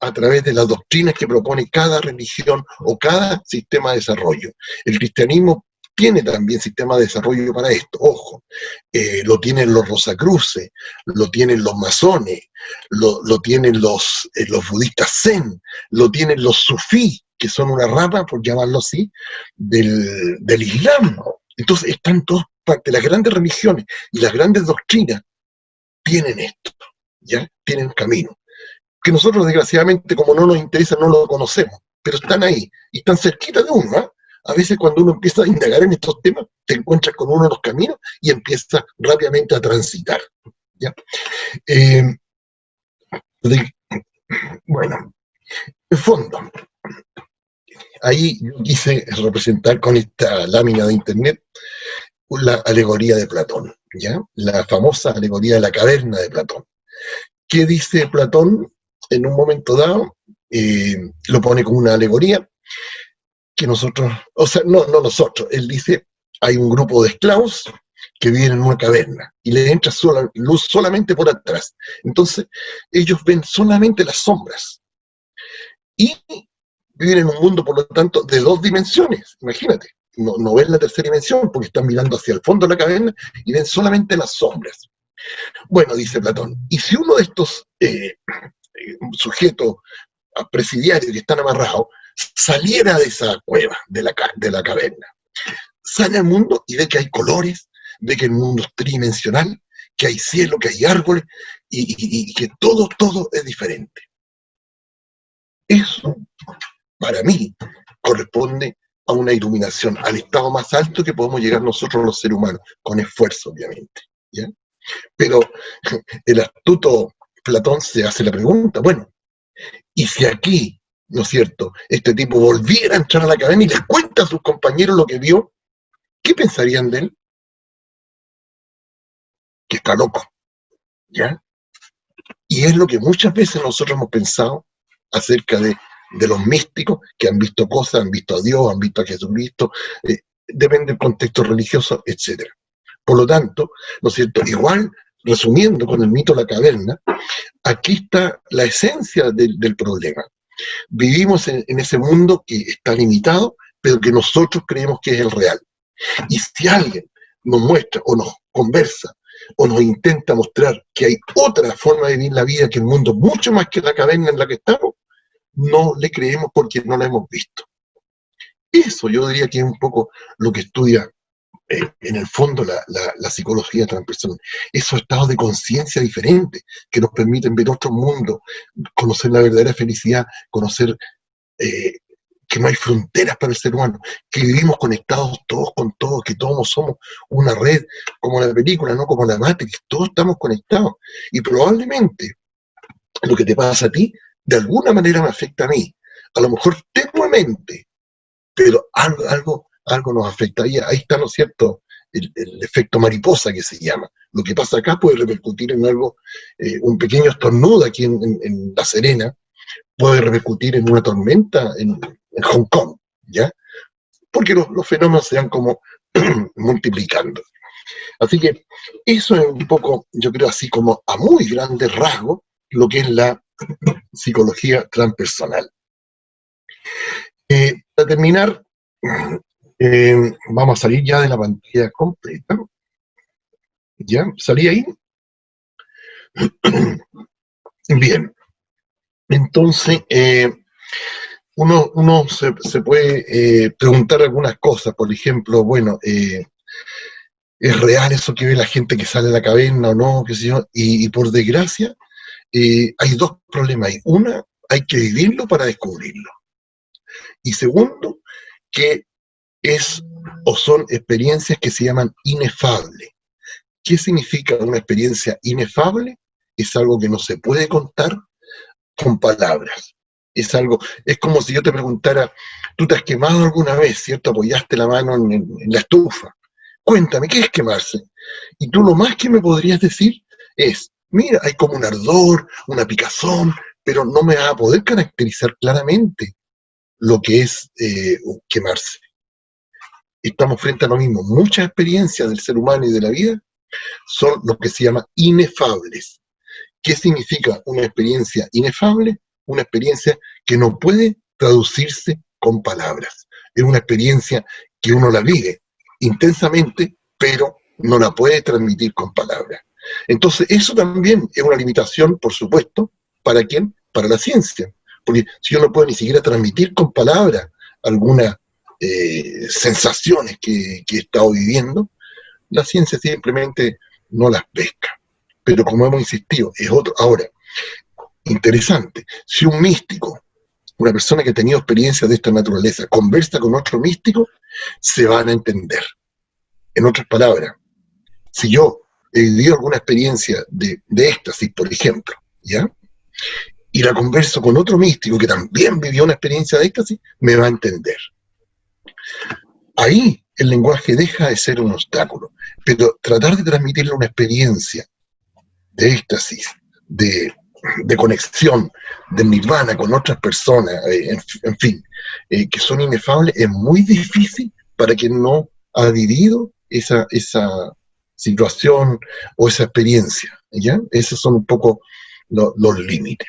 a través de las doctrinas que propone cada religión o cada sistema de desarrollo. El cristianismo tiene también sistema de desarrollo para esto, ojo, lo tienen los rosacruces, lo tienen los masones, lo tienen los budistas zen, lo tienen los sufí, que son una rama, por llamarlo así, del Islam, ¿no? Entonces están todas partes, las grandes religiones y las grandes doctrinas tienen esto, ¿ya? Tienen camino. Que nosotros desgraciadamente, como no nos interesa, no lo conocemos, pero están ahí, y están cerquita de uno, ¿eh? A veces cuando uno empieza a indagar en estos temas, te encuentras con uno de los caminos y empiezas rápidamente a transitar, ¿ya? Bueno, en fondo, ahí yo quise representar con esta lámina de internet la alegoría de Platón, ¿ya? La famosa alegoría de la caverna de Platón. ¿Qué dice Platón? En un momento dado, lo pone como una alegoría, que nosotros, o sea, no nosotros, él dice, hay un grupo de esclavos que viven en una caverna y le entra luz solamente por atrás. Entonces, ellos ven solamente las sombras y viven en un mundo, por lo tanto, de 2 dimensiones, imagínate. No ven la tercera dimensión porque están mirando hacia el fondo de la caverna y ven solamente las sombras. Bueno, dice Platón, y si uno de estos sujetos presidiarios que están amarrados saliera de esa cueva, de la caverna, sale al mundo y ve que hay colores, ve que el mundo es tridimensional, que hay cielo, que hay árboles, y que todo es diferente. Eso, para mí, corresponde a una iluminación, al estado más alto que podemos llegar nosotros los seres humanos, con esfuerzo, obviamente, ¿ya? Pero el astuto Platón se hace la pregunta, bueno, ¿y si aquí, no es cierto, este tipo volviera a entrar a la caverna y les cuenta a sus compañeros lo que vio, qué pensarían de él? Que está loco, ¿ya? Y es lo que muchas veces nosotros hemos pensado acerca de los místicos que han visto cosas, han visto a Dios, han visto a Jesucristo, depende del contexto religioso, etc. Por lo tanto, ¿no es cierto? Igual, resumiendo con el mito de la caverna, aquí está la esencia del problema. Vivimos en ese mundo que está limitado, pero que nosotros creemos que es el real. Y si alguien nos muestra o nos conversa o nos intenta mostrar que hay otra forma de vivir la vida, que el mundo mucho más que la caverna en la que estamos, no le creemos porque no la hemos visto. Eso yo diría que es un poco lo que estudia en el fondo la psicología transpersonal. Esos estados de conciencia diferentes que nos permiten ver otro mundo, conocer la verdadera felicidad, conocer que no hay fronteras para el ser humano, que vivimos conectados todos con todos, que todos somos una red, como la película, no como la Matrix, todos estamos conectados. Y probablemente lo que te pasa a ti, de alguna manera me afecta a mí. A lo mejor tenuemente, pero algo nos afecta. Ahí está, ¿no es cierto?, el efecto mariposa que se llama. Lo que pasa acá puede repercutir en algo, un pequeño estornudo aquí en La Serena, puede repercutir en una tormenta en Hong Kong, ¿ya? Porque los fenómenos se van como multiplicando. Así que eso es un poco, yo creo, así como a muy grandes rasgos, lo que es la psicología transpersonal. Para terminar, vamos a salir ya de la pantalla completa. ¿Ya? ¿Salí ahí? Bien. Entonces, uno se puede preguntar algunas cosas. Por ejemplo, bueno, ¿es real eso que ve la gente que sale a la caverna o no? ¿Qué sé yo? Y por desgracia, hay dos problemas. Una, hay que vivirlo para descubrirlo. Y segundo, que es o son experiencias que se llaman inefables. ¿Qué significa una experiencia inefable? Es algo que no se puede contar con palabras. Es como si yo te preguntara, ¿tú te has quemado alguna vez, cierto? Apoyaste la mano en la estufa. Cuéntame, ¿qué es quemarse? Y tú lo más que me podrías decir es, mira, hay como un ardor, una picazón, pero no me vas a poder caracterizar claramente lo que es quemarse. Estamos frente a lo mismo. Muchas experiencias del ser humano y de la vida son lo que se llama inefables. ¿Qué significa una experiencia inefable? Una experiencia que no puede traducirse con palabras. Es una experiencia que uno la vive intensamente, pero no la puede transmitir con palabras. Entonces, eso también es una limitación, por supuesto, ¿para quién? Para la ciencia. Porque si yo no puedo ni siquiera transmitir con palabras algunas sensaciones que he estado viviendo, la ciencia simplemente no las pesca. Pero como hemos insistido, es otro. Ahora, interesante, si un místico, una persona que ha tenido experiencias de esta naturaleza, conversa con otro místico, se van a entender. En otras palabras, si yo he vivido alguna experiencia de éxtasis, por ejemplo, ¿ya? Y la converso con otro místico que también vivió una experiencia de éxtasis, me va a entender. Ahí el lenguaje deja de ser un obstáculo, pero tratar de transmitirle una experiencia de éxtasis, de conexión, de nirvana con otras personas, en fin, que son inefables, es muy difícil para quien no ha vivido esa situación o esa experiencia, ¿ya? Esos son un poco los límites.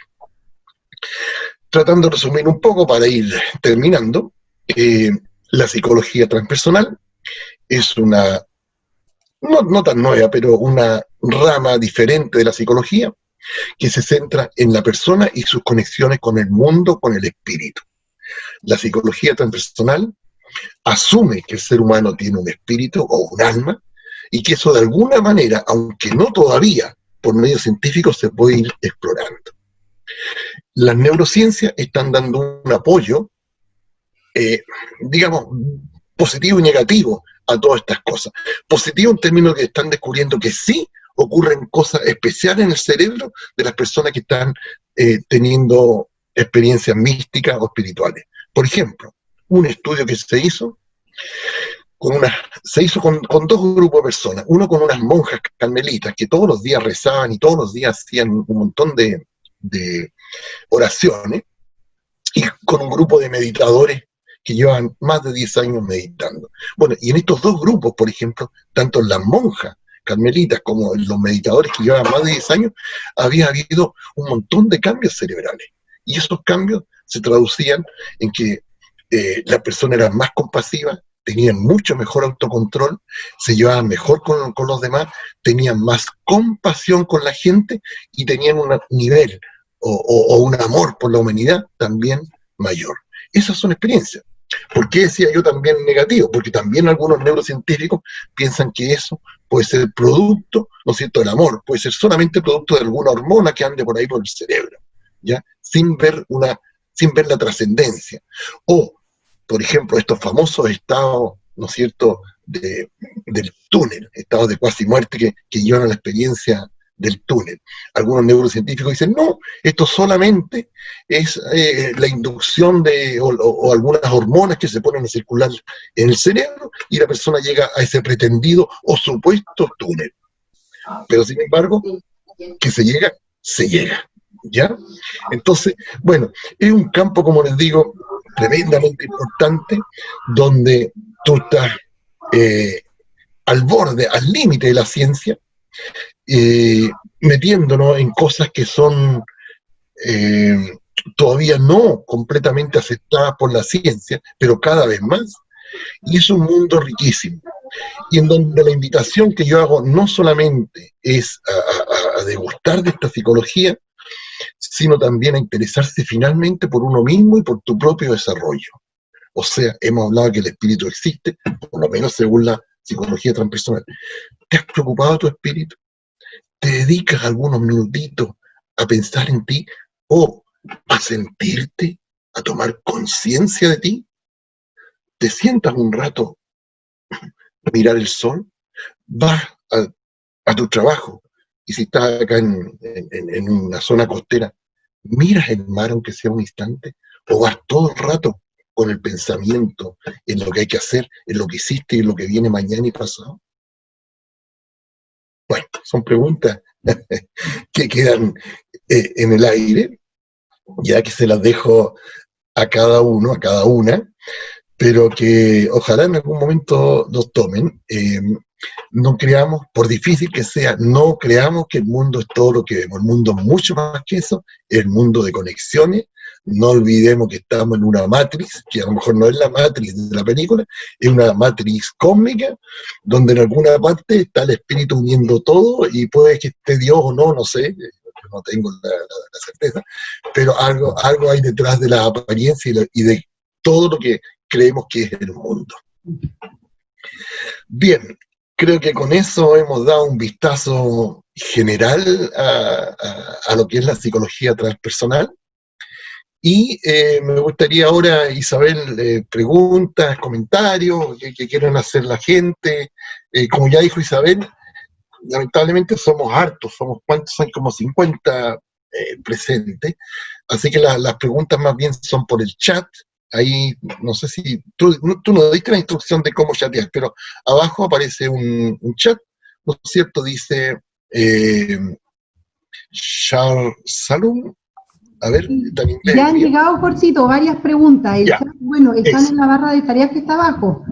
Tratando de resumir un poco para ir terminando, la psicología transpersonal es una, no tan nueva, pero una rama diferente de la psicología que se centra en la persona y sus conexiones con el mundo, con el espíritu. La psicología transpersonal asume que el ser humano tiene un espíritu o un alma y que eso de alguna manera, aunque no todavía por medios científicos, se puede ir explorando. Las neurociencias están dando un apoyo, digamos, positivo y negativo a todas estas cosas. Positivo en términos de que están descubriendo que sí ocurren cosas especiales en el cerebro de las personas que están teniendo experiencias místicas o espirituales. Por ejemplo, un estudio que se hizo con dos grupos de personas, uno con unas monjas carmelitas que todos los días rezaban y todos los días hacían un montón de oraciones, y con un grupo de meditadores que llevan más de 10 años meditando. Bueno, y en estos dos grupos, por ejemplo, tanto las monjas carmelitas como los meditadores que llevan más de 10 años, había habido un montón de cambios cerebrales. Y esos cambios se traducían en que las personas eran más compasivas, tenían mucho mejor autocontrol, se llevaban mejor con los demás, tenían más compasión con la gente y tenían un nivel o un amor por la humanidad también mayor. Esas son experiencias. ¿Por qué decía yo también negativo? Porque también algunos neurocientíficos piensan que eso puede ser producto, ¿no es cierto?, del amor, puede ser solamente producto de alguna hormona que ande por ahí por el cerebro, ¿ya? Sin ver la trascendencia. O, por ejemplo, estos famosos estados, ¿no es cierto?, del túnel, estados de cuasi muerte que llevan a la experiencia del túnel. Algunos neurocientíficos dicen, no, esto solamente es la inducción o algunas hormonas que se ponen a circular en el cerebro y la persona llega a ese pretendido o supuesto túnel. Pero sin embargo, que se llega, ¿ya? Entonces, bueno, es un campo, como les digo, tremendamente importante, donde tú estás al borde, al límite de la ciencia, metiéndonos en cosas que son todavía no completamente aceptadas por la ciencia, pero cada vez más. Y es un mundo riquísimo, y en donde la invitación que yo hago no solamente es a degustar de esta psicología, sino también a interesarse finalmente por uno mismo y por tu propio desarrollo. O sea, hemos hablado de que el espíritu existe, por lo menos según la psicología transpersonal. ¿Te has preocupado de tu espíritu? ¿Te dedicas algunos minutitos a pensar en ti o a sentirte, a tomar conciencia de ti? ¿Te sientas un rato a mirar el sol? ¿Vas a tu trabajo? Y si estás acá en una zona costera, ¿miras el mar aunque sea un instante? ¿O vas todo el rato con el pensamiento en lo que hay que hacer, en lo que hiciste y en lo que viene mañana y pasado? Bueno, son preguntas que quedan en el aire, ya que se las dejo a cada uno, a cada una, pero que ojalá en algún momento nos tomen. No creamos, por difícil que sea, no creamos que el mundo es todo lo que vemos. El mundo es mucho más que eso, es el mundo de conexiones. No olvidemos que estamos en una matriz, que a lo mejor no es la matriz de la película, es una matriz cósmica, donde en alguna parte está el espíritu uniendo todo, y puede que esté Dios o no, no sé, no tengo la certeza, pero algo hay detrás de la apariencia y de todo lo que creemos que es el mundo. Bien, creo que con eso hemos dado un vistazo general a lo que es la psicología transpersonal. Y me gustaría ahora, Isabel, preguntas, comentarios que quieran hacer la gente. Como ya dijo Isabel, lamentablemente somos hartos, ¿cuántos? Son como 50 presentes. Así que las preguntas más bien son por el chat. Ahí, no sé si tú no diste la instrucción de cómo chatear, pero abajo aparece un chat, ¿no es cierto? Dice Charles Salum. A ver, está en inglés. Ya han llegado, Jorgito, varias preguntas. El chat, bueno, están eso. en la barra de tareas que está abajo.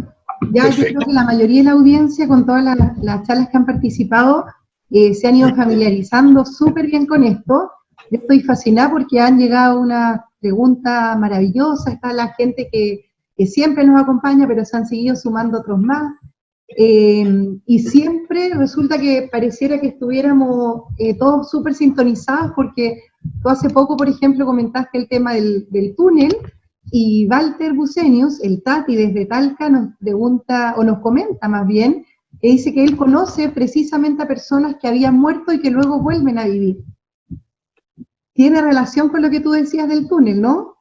Ya Perfecto. yo creo que la mayoría de la audiencia, con todas las charlas que han participado, se han ido familiarizando súper bien con esto. Yo estoy fascinada porque han llegado unas preguntas maravillosas. Está la gente que siempre nos acompaña, pero se han seguido sumando otros más. Y siempre resulta que pareciera que estuviéramos todos súper sintonizados, porque tú hace poco, por ejemplo, comentaste el tema del túnel, y Walter Bucenius, el Tati desde Talca, nos pregunta, o nos comenta más bien, que dice que él conoce precisamente a personas que habían muerto y que luego vuelven a vivir. Tiene relación con lo que tú decías del túnel, ¿no?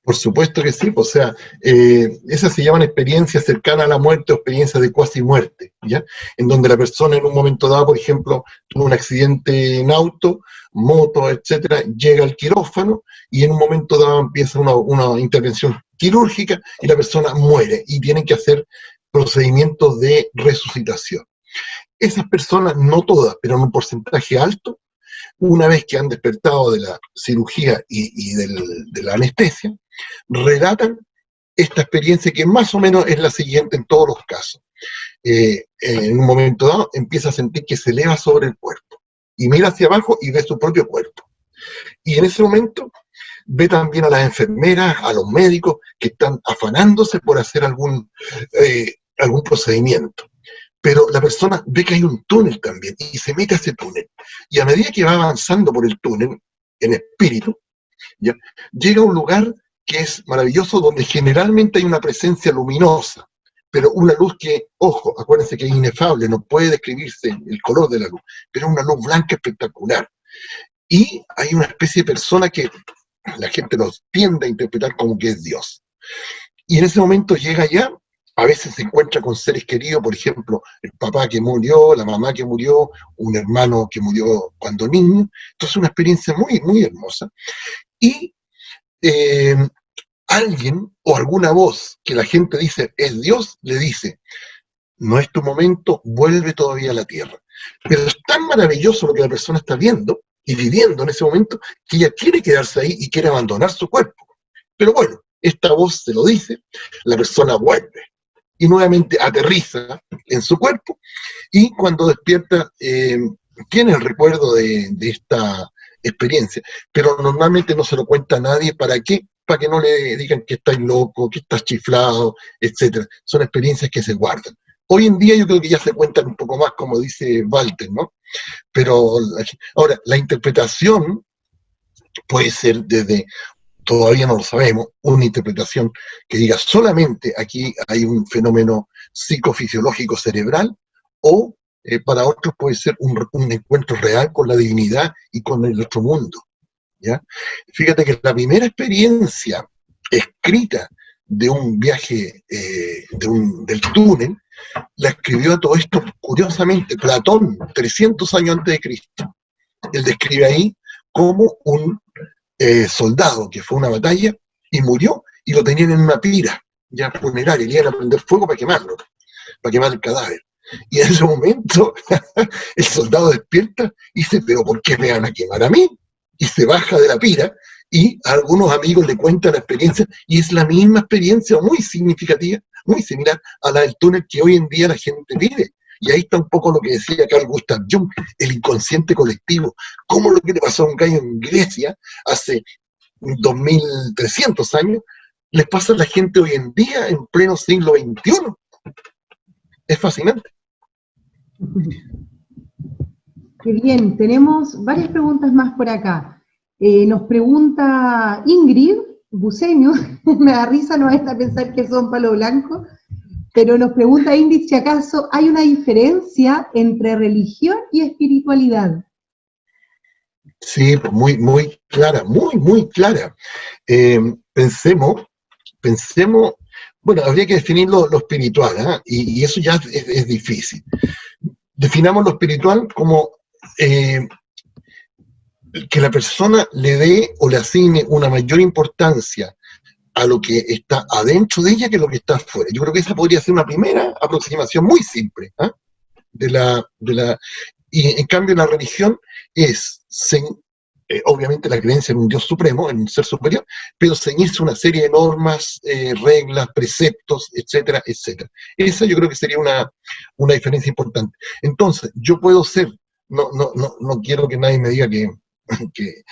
Por supuesto que sí, o sea, esas se llaman experiencias cercanas a la muerte o experiencias de cuasi muerte, ¿ya? En donde la persona en un momento dado, por ejemplo, tuvo un accidente en auto, moto, etcétera, llega al quirófano y en un momento dado empieza una intervención quirúrgica y la persona muere y tienen que hacer procedimientos de resucitación. Esas personas, no todas, pero en un porcentaje alto, una vez que han despertado de la cirugía y de la anestesia, relatan esta experiencia que más o menos es la siguiente en todos los casos. En un momento dado empieza a sentir que se eleva sobre el cuerpo y mira hacia abajo y ve su propio cuerpo. Y en ese momento ve también a las enfermeras, a los médicos que están afanándose por hacer algún procedimiento. Pero la persona ve que hay un túnel también y se mete a ese túnel. Y a medida que va avanzando por el túnel, en espíritu, ¿ya? Llega a un lugar que es maravilloso, donde generalmente hay una presencia luminosa, pero una luz que, ojo, acuérdense que es inefable, no puede describirse el color de la luz, pero es una luz blanca espectacular. Y hay una especie de persona que la gente los tiende a interpretar como que es Dios. Y en ese momento llega allá, a veces se encuentra con seres queridos, por ejemplo, el papá que murió, la mamá que murió, un hermano que murió cuando niño. Entonces, una experiencia muy, muy hermosa. Y alguien o alguna voz que la gente dice es Dios, le dice, no es tu momento, vuelve todavía a la tierra. Pero es tan maravilloso lo que la persona está viendo y viviendo en ese momento, que ella quiere quedarse ahí y quiere abandonar su cuerpo. Pero bueno, esta voz se lo dice, la persona vuelve y nuevamente aterriza en su cuerpo, y cuando despierta tiene el recuerdo de esta experiencia, pero normalmente no se lo cuenta a nadie. ¿Para qué? Para que no le digan que estás loco, que estás chiflado, etcétera. Son experiencias que se guardan. Hoy en día yo creo que ya se cuentan un poco más, como dice Walter, ¿no? Pero ahora, la interpretación puede ser desde, todavía no lo sabemos, una interpretación que diga solamente aquí hay un fenómeno psicofisiológico cerebral, o para otros puede ser un encuentro real con la divinidad y con el otro mundo, ¿ya? Fíjate que la primera experiencia escrita de un viaje del túnel, la escribió a todo esto, curiosamente, Platón, 300 años antes de Cristo. Él describe ahí como un soldado que fue a una batalla y murió, y lo tenían en una pira ya funeraria, y le iban a prender fuego para quemarlo, para quemar el cadáver. Y en ese momento el soldado despierta y dice, pero ¿por qué me van a quemar a mí? Y se baja de la pira, y a algunos amigos le cuentan la experiencia, y es la misma experiencia, muy significativa, muy similar a la del túnel que hoy en día la gente vive. Y ahí está un poco lo que decía Carl Gustav Jung, el inconsciente colectivo. ¿Cómo lo que le pasó a un gallo en Grecia hace 2300 años les pasa a la gente hoy en día, en pleno siglo XXI? Es fascinante. Qué bien, tenemos varias preguntas más por acá. Nos pregunta Ingrid Buceño, me da risa, no es a pensar que son palo blanco, pero nos pregunta Ingrid si acaso hay una diferencia entre religión y espiritualidad. Sí, muy, muy clara, muy, muy clara. Pensemos, bueno, habría que definir lo espiritual, ¿eh? Y eso ya es difícil. Definamos lo espiritual como que la persona le dé o le asigne una mayor importancia a lo que está adentro de ella que lo que está afuera. Yo creo que esa podría ser una primera aproximación muy simple, ¿eh? Y en cambio la religión es, obviamente, la creencia en un Dios supremo, en un ser superior, pero ceñirse una serie de normas, reglas, preceptos, etcétera, etcétera. Esa yo creo que sería una diferencia importante. Entonces, yo puedo ser, no quiero que nadie me diga que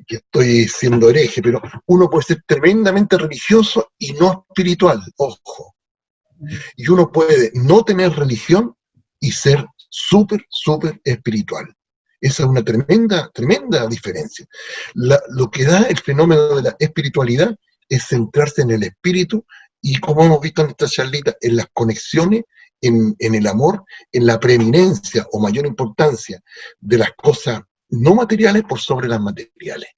estoy siendo hereje, pero uno puede ser tremendamente religioso y no espiritual, ojo. Y uno puede no tener religión y ser súper, súper espiritual. Esa es una tremenda, tremenda diferencia. Lo que da el fenómeno de la espiritualidad es centrarse en el espíritu y, como hemos visto en esta charlita, en las conexiones, en el amor, en la preeminencia o mayor importancia de las cosas no materiales por sobre las materiales.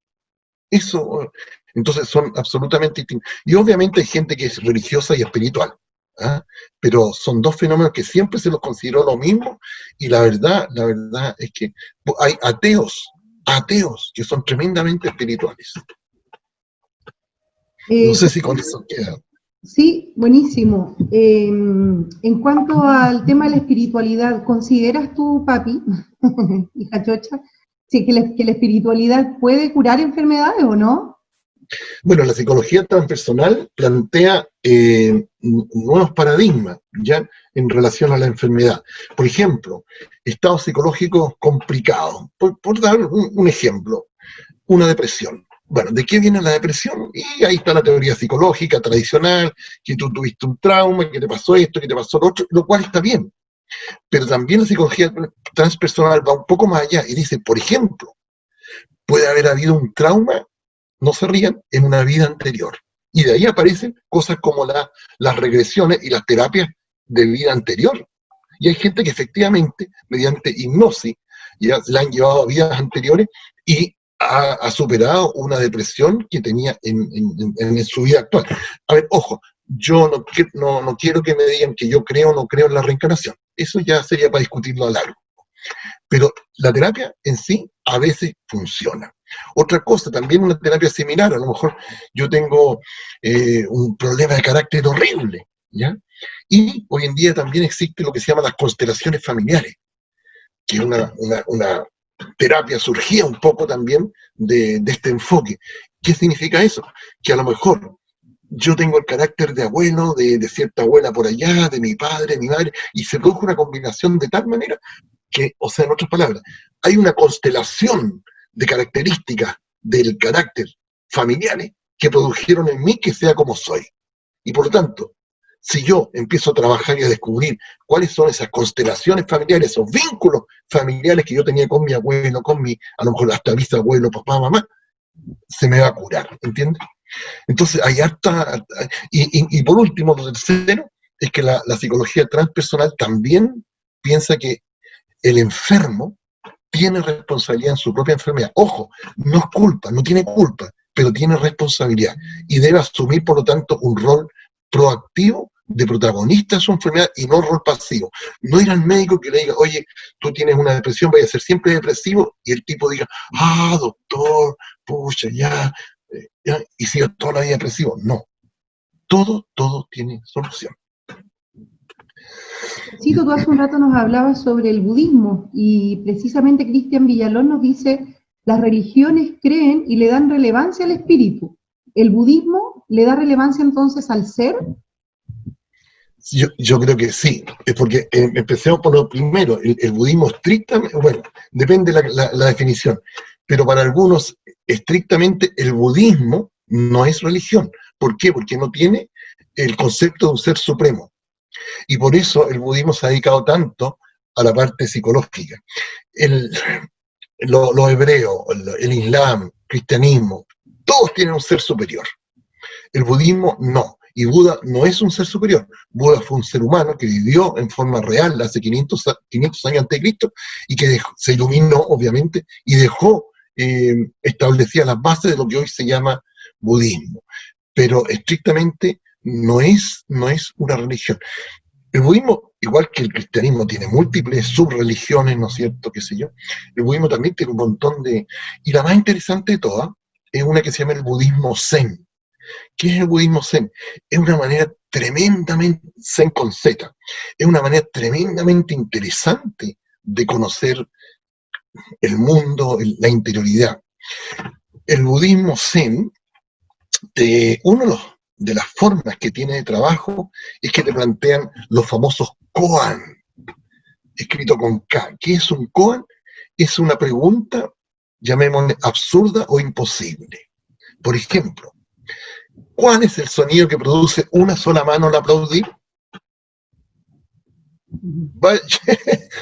Eso, entonces, son absolutamente distintos. Y obviamente hay gente que es religiosa y espiritual, ¿ah? Pero son dos fenómenos que siempre se los consideró lo mismo, y la verdad es que hay ateos que son tremendamente espirituales. No sé si con eso queda. Sí, buenísimo. En cuanto al tema de la espiritualidad, ¿consideras tú, papi, hija chocha, sí, que la espiritualidad puede curar enfermedades o no? Bueno, la psicología transpersonal plantea nuevos paradigmas ya en relación a la enfermedad. Por ejemplo, estados psicológicos complicados. Por dar un ejemplo, una depresión. Bueno, ¿de qué viene la depresión? Y ahí está la teoría psicológica tradicional, que tú tuviste un trauma, que te pasó esto, que te pasó lo otro, lo cual está bien. Pero también la psicología transpersonal va un poco más allá y dice, por ejemplo, puede haber habido un trauma, no se rían, en una vida anterior. Y de ahí aparecen cosas como las regresiones y las terapias de vida anterior. Y hay gente que efectivamente, mediante hipnosis, ya la han llevado a vidas anteriores y ha superado una depresión que tenía en su vida actual. A ver, ojo, yo no quiero que me digan que yo creo o no creo en la reencarnación. Eso ya sería para discutirlo a largo. Pero la terapia en sí a veces funciona. Otra cosa, también una terapia similar, a lo mejor yo tengo un problema de carácter horrible, ¿ya? Y hoy en día también existe lo que se llama las constelaciones familiares, que es una terapia surgía un poco también de este enfoque. ¿Qué significa eso? Que a lo mejor yo tengo el carácter de abuelo, de cierta abuela por allá, de mi padre, de mi madre, y se produjo una combinación de tal manera que, o sea, en otras palabras, hay una constelación de características del carácter familiares que produjeron en mí que sea como soy. Y por lo tanto, si yo empiezo a trabajar y a descubrir cuáles son esas constelaciones familiares, esos vínculos familiares que yo tenía con mi abuelo, a lo mejor hasta bisabuelo, papá, mamá, se me va a curar, ¿entiendes? Entonces hay harta, y por último, lo tercero, es que la psicología transpersonal también piensa que el enfermo tiene responsabilidad en su propia enfermedad. Ojo, no es culpa, no tiene culpa, pero tiene responsabilidad y debe asumir, por lo tanto, un rol proactivo de protagonista en su enfermedad y no rol pasivo. No ir al médico que le diga, oye, tú tienes una depresión, vaya a ser siempre depresivo, y el tipo diga, doctor, pucha, ya, y siga toda la vida depresivo. No, todo tiene solución. Cito, tú hace un rato nos hablabas sobre el budismo y precisamente Cristian Villalón nos dice, las religiones creen y le dan relevancia al espíritu. ¿El budismo le da relevancia entonces al ser? Yo creo que sí, es porque empecemos por lo primero, el budismo estrictamente, bueno, depende la definición, pero para algunos estrictamente el budismo no es religión. ¿Por qué? Porque no tiene el concepto de un ser supremo. Y por eso el budismo se ha dedicado tanto a la parte psicológica. Los hebreos, el islam, el cristianismo, todos tienen un ser superior. El budismo no. Y Buda no es un ser superior. Buda fue un ser humano que vivió en forma real hace 500 años antes de Cristo y que se iluminó, obviamente, y dejó establecidas las bases de lo que hoy se llama budismo. Pero estrictamente no es una religión. El budismo, igual que el cristianismo, tiene múltiples subreligiones, ¿no es cierto? ¿Qué sé yo? El budismo también tiene un montón de... Y la más interesante de todas es una que se llama el budismo zen. ¿Qué es el budismo zen? Es una manera tremendamente, zen con Z, es una manera tremendamente interesante de conocer el mundo, la interioridad. El budismo zen, uno de las formas que tiene de trabajo es que te plantean los famosos koan, escrito con K. ¿Qué es un koan? Es una pregunta, llamémosle absurda o imposible. Por ejemplo, ¿cuál es el sonido que produce una sola mano al aplaudir?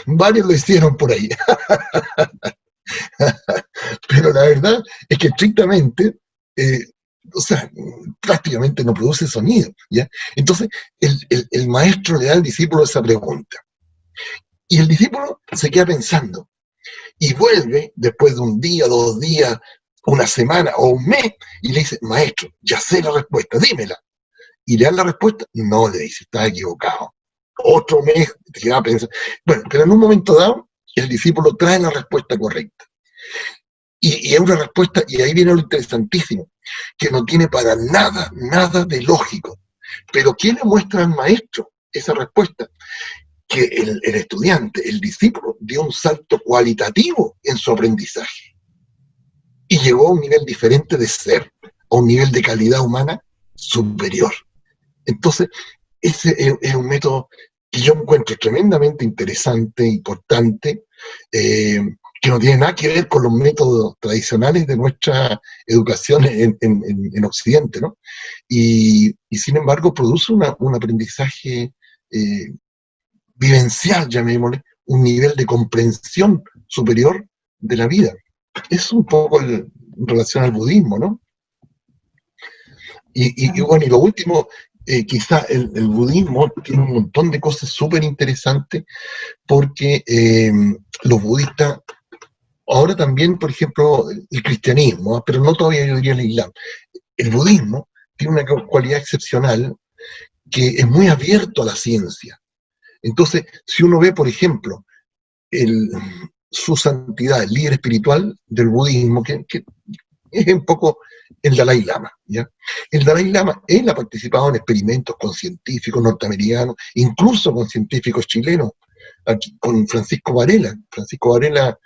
Varios lo hicieron por ahí. Pero la verdad es que estrictamente, o sea, prácticamente no produce sonido, ¿ya? Entonces, el maestro le da al discípulo esa pregunta. Y el discípulo se queda pensando. Y vuelve después de un día, 2 días, una semana o un mes, y le dice, maestro, ya sé la respuesta, dímela. Y le dan la respuesta, no, le dice, está equivocado. Otro mes, te queda pensando. Bueno, pero en un momento dado, el discípulo trae la respuesta correcta. Y es una respuesta, y ahí viene lo interesantísimo, que no tiene para nada de lógico. Pero ¿quién le muestra al maestro esa respuesta? Que el estudiante, el discípulo, dio un salto cualitativo en su aprendizaje. Y llegó a un nivel diferente de ser, a un nivel de calidad humana superior. Entonces, ese es un método que yo encuentro tremendamente interesante, importante, que no tiene nada que ver con los métodos tradicionales de nuestra educación en Occidente, ¿no? Y sin embargo produce un aprendizaje vivencial, llamémosle, un nivel de comprensión superior de la vida. Es un poco en relación al budismo, ¿no? Y bueno, y lo último, quizá el budismo tiene un montón de cosas súper interesantes porque los budistas, ahora también, por ejemplo, el cristianismo, pero no todavía yo diría el islam, el budismo tiene una cualidad excepcional que es muy abierto a la ciencia. Entonces, si uno ve, por ejemplo, su santidad, el líder espiritual del budismo, que es un poco el Dalai Lama, ¿ya? El Dalai Lama, él ha participado en experimentos con científicos norteamericanos, incluso con científicos chilenos, aquí con Francisco Varela. Francisco Varela,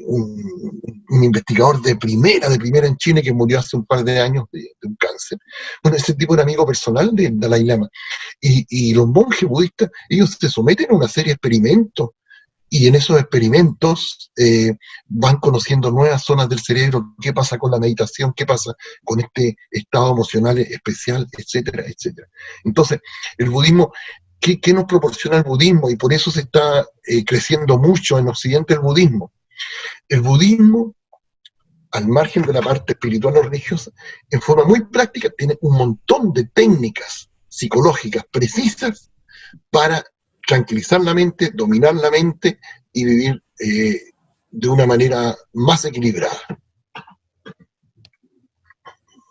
un investigador de primera en Chile que murió hace un par de años de un cáncer. Bueno, ese tipo era amigo personal de Dalai Lama. Y los monjes budistas, ellos se someten a una serie de experimentos, y en esos experimentos van conociendo nuevas zonas del cerebro, qué pasa con la meditación, qué pasa con este estado emocional especial, etcétera, etcétera. Entonces, el budismo, ¿qué nos proporciona el budismo? Y por eso se está creciendo mucho en Occidente el budismo. El budismo, al margen de la parte espiritual o religiosa, en forma muy práctica, tiene un montón de técnicas psicológicas precisas para tranquilizar la mente, dominar la mente y vivir de una manera más equilibrada.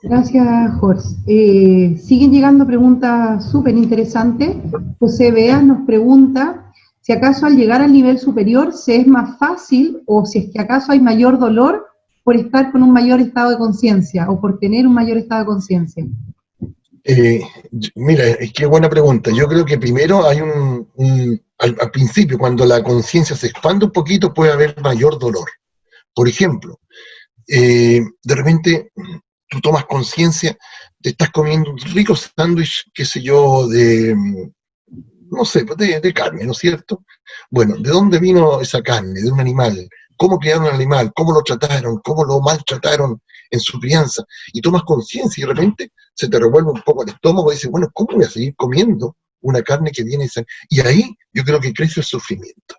Gracias, Jorge. Siguen llegando preguntas súper interesantes. José Bea nos pregunta si acaso al llegar al nivel superior se es más fácil o si es que acaso hay mayor dolor por estar con un mayor estado de conciencia o por tener un mayor estado de conciencia. Mira, qué buena pregunta. Yo creo que primero hay al principio, cuando la conciencia se expande un poquito, puede haber mayor dolor. Por ejemplo, de repente tú tomas conciencia, te estás comiendo un rico sándwich, qué sé yo, no sé, de carne, ¿no es cierto? Bueno, ¿de dónde vino esa carne? De un animal. ¿Cómo criaron al animal? ¿Cómo lo trataron? ¿Cómo lo maltrataron en su crianza? Y tomas conciencia y de repente se te revuelve un poco el estómago y dices, bueno, ¿cómo voy a seguir comiendo una carne que viene? Y ahí yo creo que crece el sufrimiento.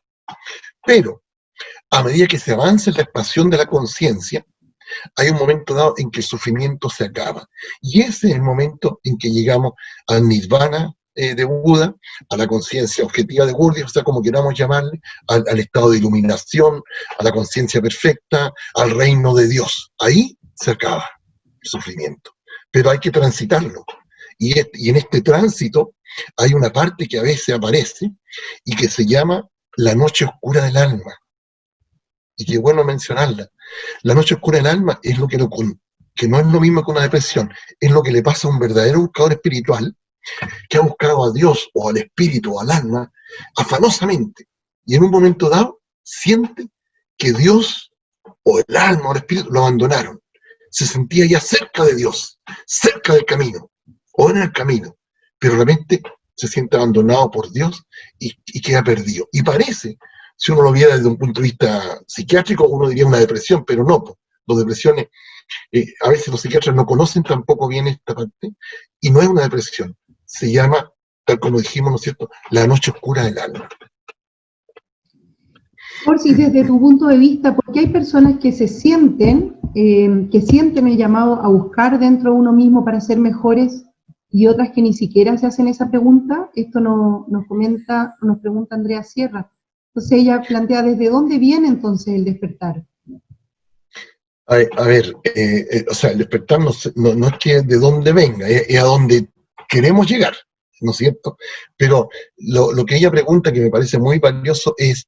Pero a medida que se avanza en la expansión de la conciencia, hay un momento dado en que el sufrimiento se acaba. Y ese es el momento en que llegamos al nirvana de Buda, a la conciencia objetiva de Gurdjieff, o sea, como queramos llamarle, al estado de iluminación, a la conciencia perfecta, al reino de Dios. Ahí se acaba el sufrimiento. Pero hay que transitarlo. Y en este tránsito hay una parte que a veces aparece y que se llama la noche oscura del alma. Y qué bueno mencionarla. La noche oscura del alma es lo que no es lo mismo que una depresión, es lo que le pasa a un verdadero buscador espiritual que ha buscado a Dios o al espíritu o al alma afanosamente, y en un momento dado siente que Dios o el alma o el espíritu lo abandonaron. Se sentía ya cerca de Dios, cerca del camino, o en el camino, pero la mente se siente abandonado por Dios y queda perdido. Y parece, si uno lo viera desde un punto de vista psiquiátrico, uno diría una depresión, pero no, las depresiones, a veces los psiquiatras no conocen tampoco bien esta parte, y no es una depresión, se llama, tal como dijimos, ¿no es cierto?, la noche oscura del alma. Jorge, desde tu punto de vista, ¿por qué hay personas que sienten el llamado a buscar dentro de uno mismo para ser mejores y otras que ni siquiera se hacen esa pregunta? Esto nos pregunta Andrea Sierra. Entonces ella plantea, ¿desde dónde viene entonces el despertar? A ver, o sea, el despertar no es que de dónde venga, es a dónde queremos llegar, ¿no es cierto? Pero lo que ella pregunta, que me parece muy valioso, es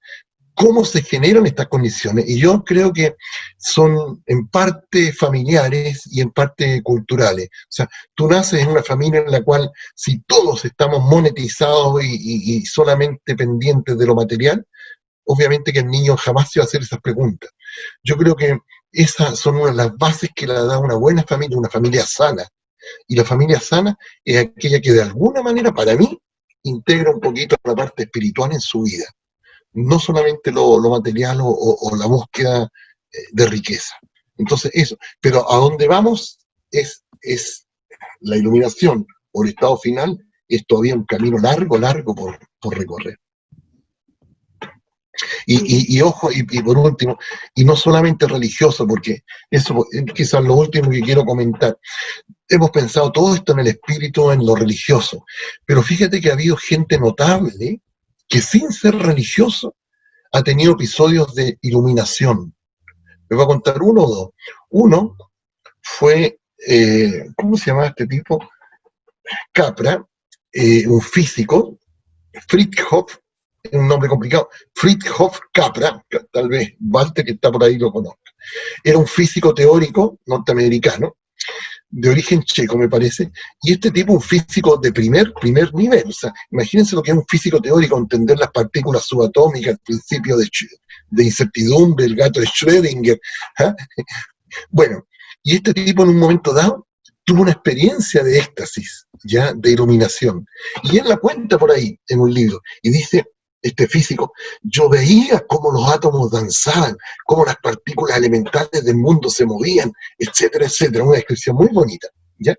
¿cómo se generan estas condiciones? Y yo creo que son en parte familiares y en parte culturales. O sea, tú naces en una familia en la cual si todos estamos monetizados y solamente pendientes de lo material, obviamente que el niño jamás se va a hacer esas preguntas. Yo creo que esas son una de las bases que la da una buena familia, una familia sana. Y la familia sana es aquella que de alguna manera, para mí, integra un poquito la parte espiritual en su vida. No solamente lo material o la búsqueda de riqueza. Entonces eso, pero a dónde vamos es la iluminación o el estado final, es todavía un camino largo por recorrer. Y ojo, y por último, y no solamente religioso, porque eso es quizás lo último que quiero comentar. Hemos pensado todo esto en el espíritu, en lo religioso, pero fíjate que ha habido gente notable que sin ser religioso ha tenido episodios de iluminación. Les voy a contar uno o dos. Uno fue, ¿cómo se llama este tipo? Capra, un físico, Fritjof, un nombre complicado, Fritjof Capra, tal vez Walter, que está por ahí, lo conozca. Era un físico teórico norteamericano, de origen checo, me parece, y este tipo un físico de primer nivel. O sea, imagínense lo que es un físico teórico, entender las partículas subatómicas, el principio de incertidumbre, el gato de Schrödinger. ¿Ah? Bueno, y este tipo en un momento dado tuvo una experiencia de éxtasis, ya, de iluminación. Y él la cuenta por ahí, en un libro, y dice, este físico, yo veía cómo los átomos danzaban, cómo las partículas elementales del mundo se movían, etcétera, etcétera. Una descripción muy bonita, ¿ya?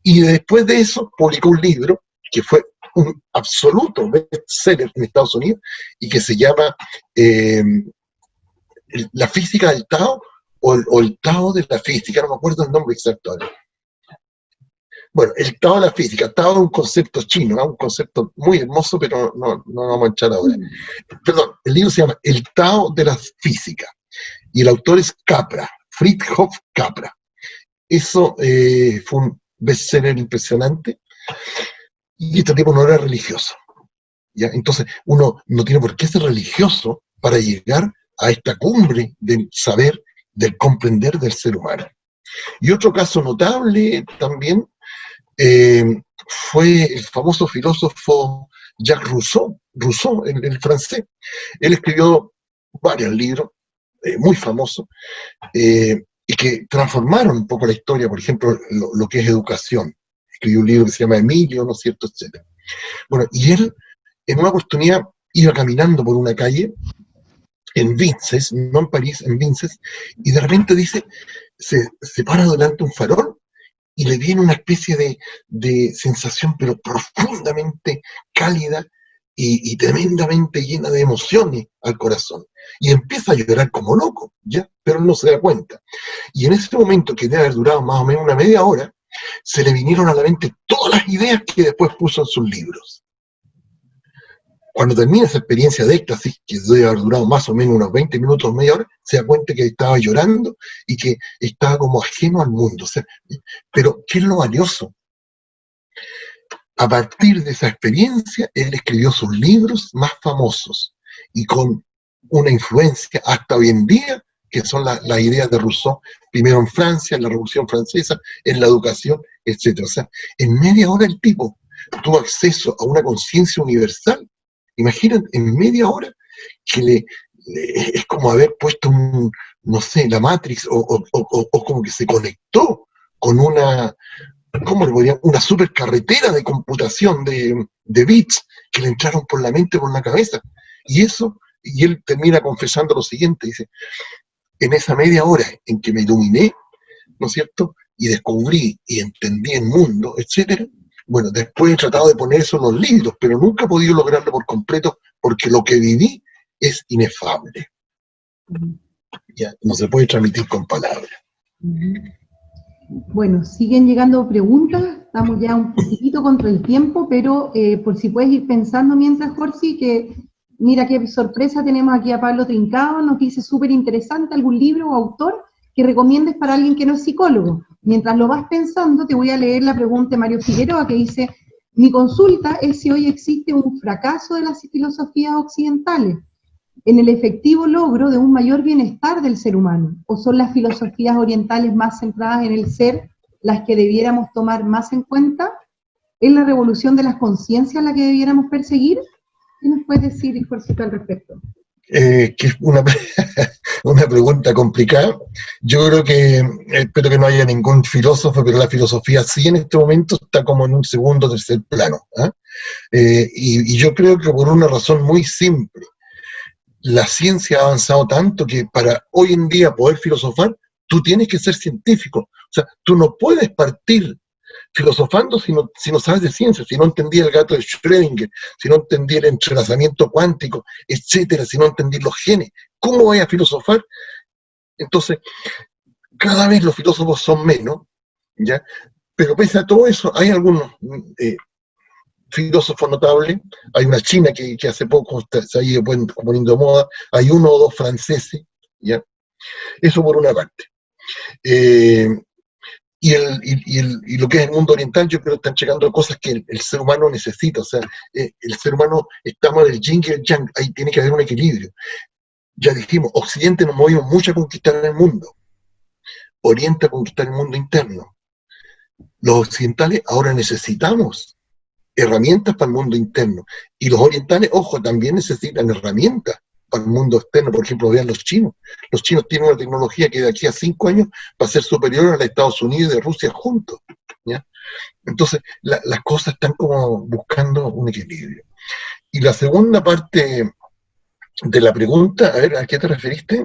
Y después de eso publicó un libro que fue un absoluto bestseller en Estados Unidos y que se llama La física del Tao o el Tao de la física, no me acuerdo el nombre exacto ahora. Bueno, el Tao de la física. Tao es un concepto chino, ¿no? Un concepto muy hermoso, pero no vamos a echar ahora. Perdón, el libro se llama El Tao de la física y el autor es Capra, Fritjof Capra. Eso fue un bestseller impresionante y este tipo no era religioso, ¿ya? Entonces uno no tiene por qué ser religioso para llegar a esta cumbre del saber, del comprender del ser humano. Y otro caso notable también fue el famoso filósofo Jacques Rousseau, el francés. Él escribió varios libros muy famosos y que transformaron un poco la historia, por ejemplo, lo que es educación. Escribió un libro que se llama Emilio, ¿no es cierto?, etcétera. Bueno, y él en una oportunidad iba caminando por una calle en Vinces, no en París, en Vinces, y de repente dice, se para delante un farol y le viene una especie de sensación, pero profundamente cálida y tremendamente llena de emociones al corazón. Y empieza a llorar como loco, ¿ya? Pero él no se da cuenta. Y en ese momento, que debe haber durado más o menos una media hora, se le vinieron a la mente todas las ideas que después puso en sus libros. Cuando termina esa experiencia de éxtasis, que debe haber durado más o menos unos 20 minutos, media hora, se da cuenta que estaba llorando y que estaba como ajeno al mundo. O sea, pero, ¿qué es lo valioso? A partir de esa experiencia, él escribió sus libros más famosos y con una influencia hasta hoy en día, que son las ideas de Rousseau, primero en Francia, en la Revolución Francesa, en la educación, etc. O sea, en media hora el tipo tuvo acceso a una conciencia universal. Imaginen, en media hora, que es como haber puesto no sé, la Matrix, o como que se conectó con ¿cómo le podrían? Una supercarretera de computación, de bits, que le entraron por la mente, por la cabeza. Y él termina confesando lo siguiente, dice, en esa media hora en que me iluminé, ¿no es cierto?, y descubrí y entendí el mundo, etcétera. Bueno, después he tratado de poner eso en los libros, pero nunca he podido lograrlo por completo, porque lo que viví es inefable. Ya, no se puede transmitir con palabras. Bueno, siguen llegando preguntas, estamos ya un poquitito contra el tiempo, pero por si puedes ir pensando mientras, Jorge, que mira qué sorpresa tenemos aquí a Pablo Trincado, nos dice súper interesante algún libro o autor que recomiendes para alguien que no es psicólogo. Mientras lo vas pensando, te voy a leer la pregunta de Mario Figueroa, que dice, mi consulta es si hoy existe un fracaso de las filosofías occidentales en el efectivo logro de un mayor bienestar del ser humano, o son las filosofías orientales más centradas en el ser las que debiéramos tomar más en cuenta. ¿Es la revolución de las conciencias la que debiéramos perseguir? ¿Qué nos puedes decir, Jorge, al respecto? Que es una pregunta complicada. Yo creo que, espero que no haya ningún filósofo, pero la filosofía sí en este momento está como en un segundo o tercer plano. Y yo creo que por una razón muy simple. La ciencia ha avanzado tanto que para hoy en día poder filosofar, tú tienes que ser científico. O sea, tú no puedes partir filosofando si no sabes de ciencia, si no entendí el gato de Schrödinger, si no entendí el entrelazamiento cuántico, etcétera, si no entendí los genes. ¿Cómo voy a filosofar? Entonces, cada vez los filósofos son menos, ¿ya? Pero pese a todo eso, hay algunos filósofos notables. Hay una china que hace poco se ha ido poniendo moda, hay uno o dos franceses, ¿ya? Eso por una parte. Y lo que es el mundo oriental, yo creo que están llegando cosas que el ser humano necesita. O sea, el ser humano, estamos en el yin y el yang, ahí tiene que haber un equilibrio. Ya dijimos, Occidente nos movimos mucho a conquistar el mundo, Oriente a conquistar el mundo interno. Los occidentales ahora necesitamos herramientas para el mundo interno. Y los orientales, ojo, también necesitan herramientas para el mundo externo. Por ejemplo, vean los chinos. Los chinos tienen una tecnología que de aquí a 5 años va a ser superior a la de Estados Unidos y de Rusia juntos, ¿ya? Entonces, las cosas están como buscando un equilibrio. Y la segunda parte de la pregunta, a ver, ¿a qué te referiste?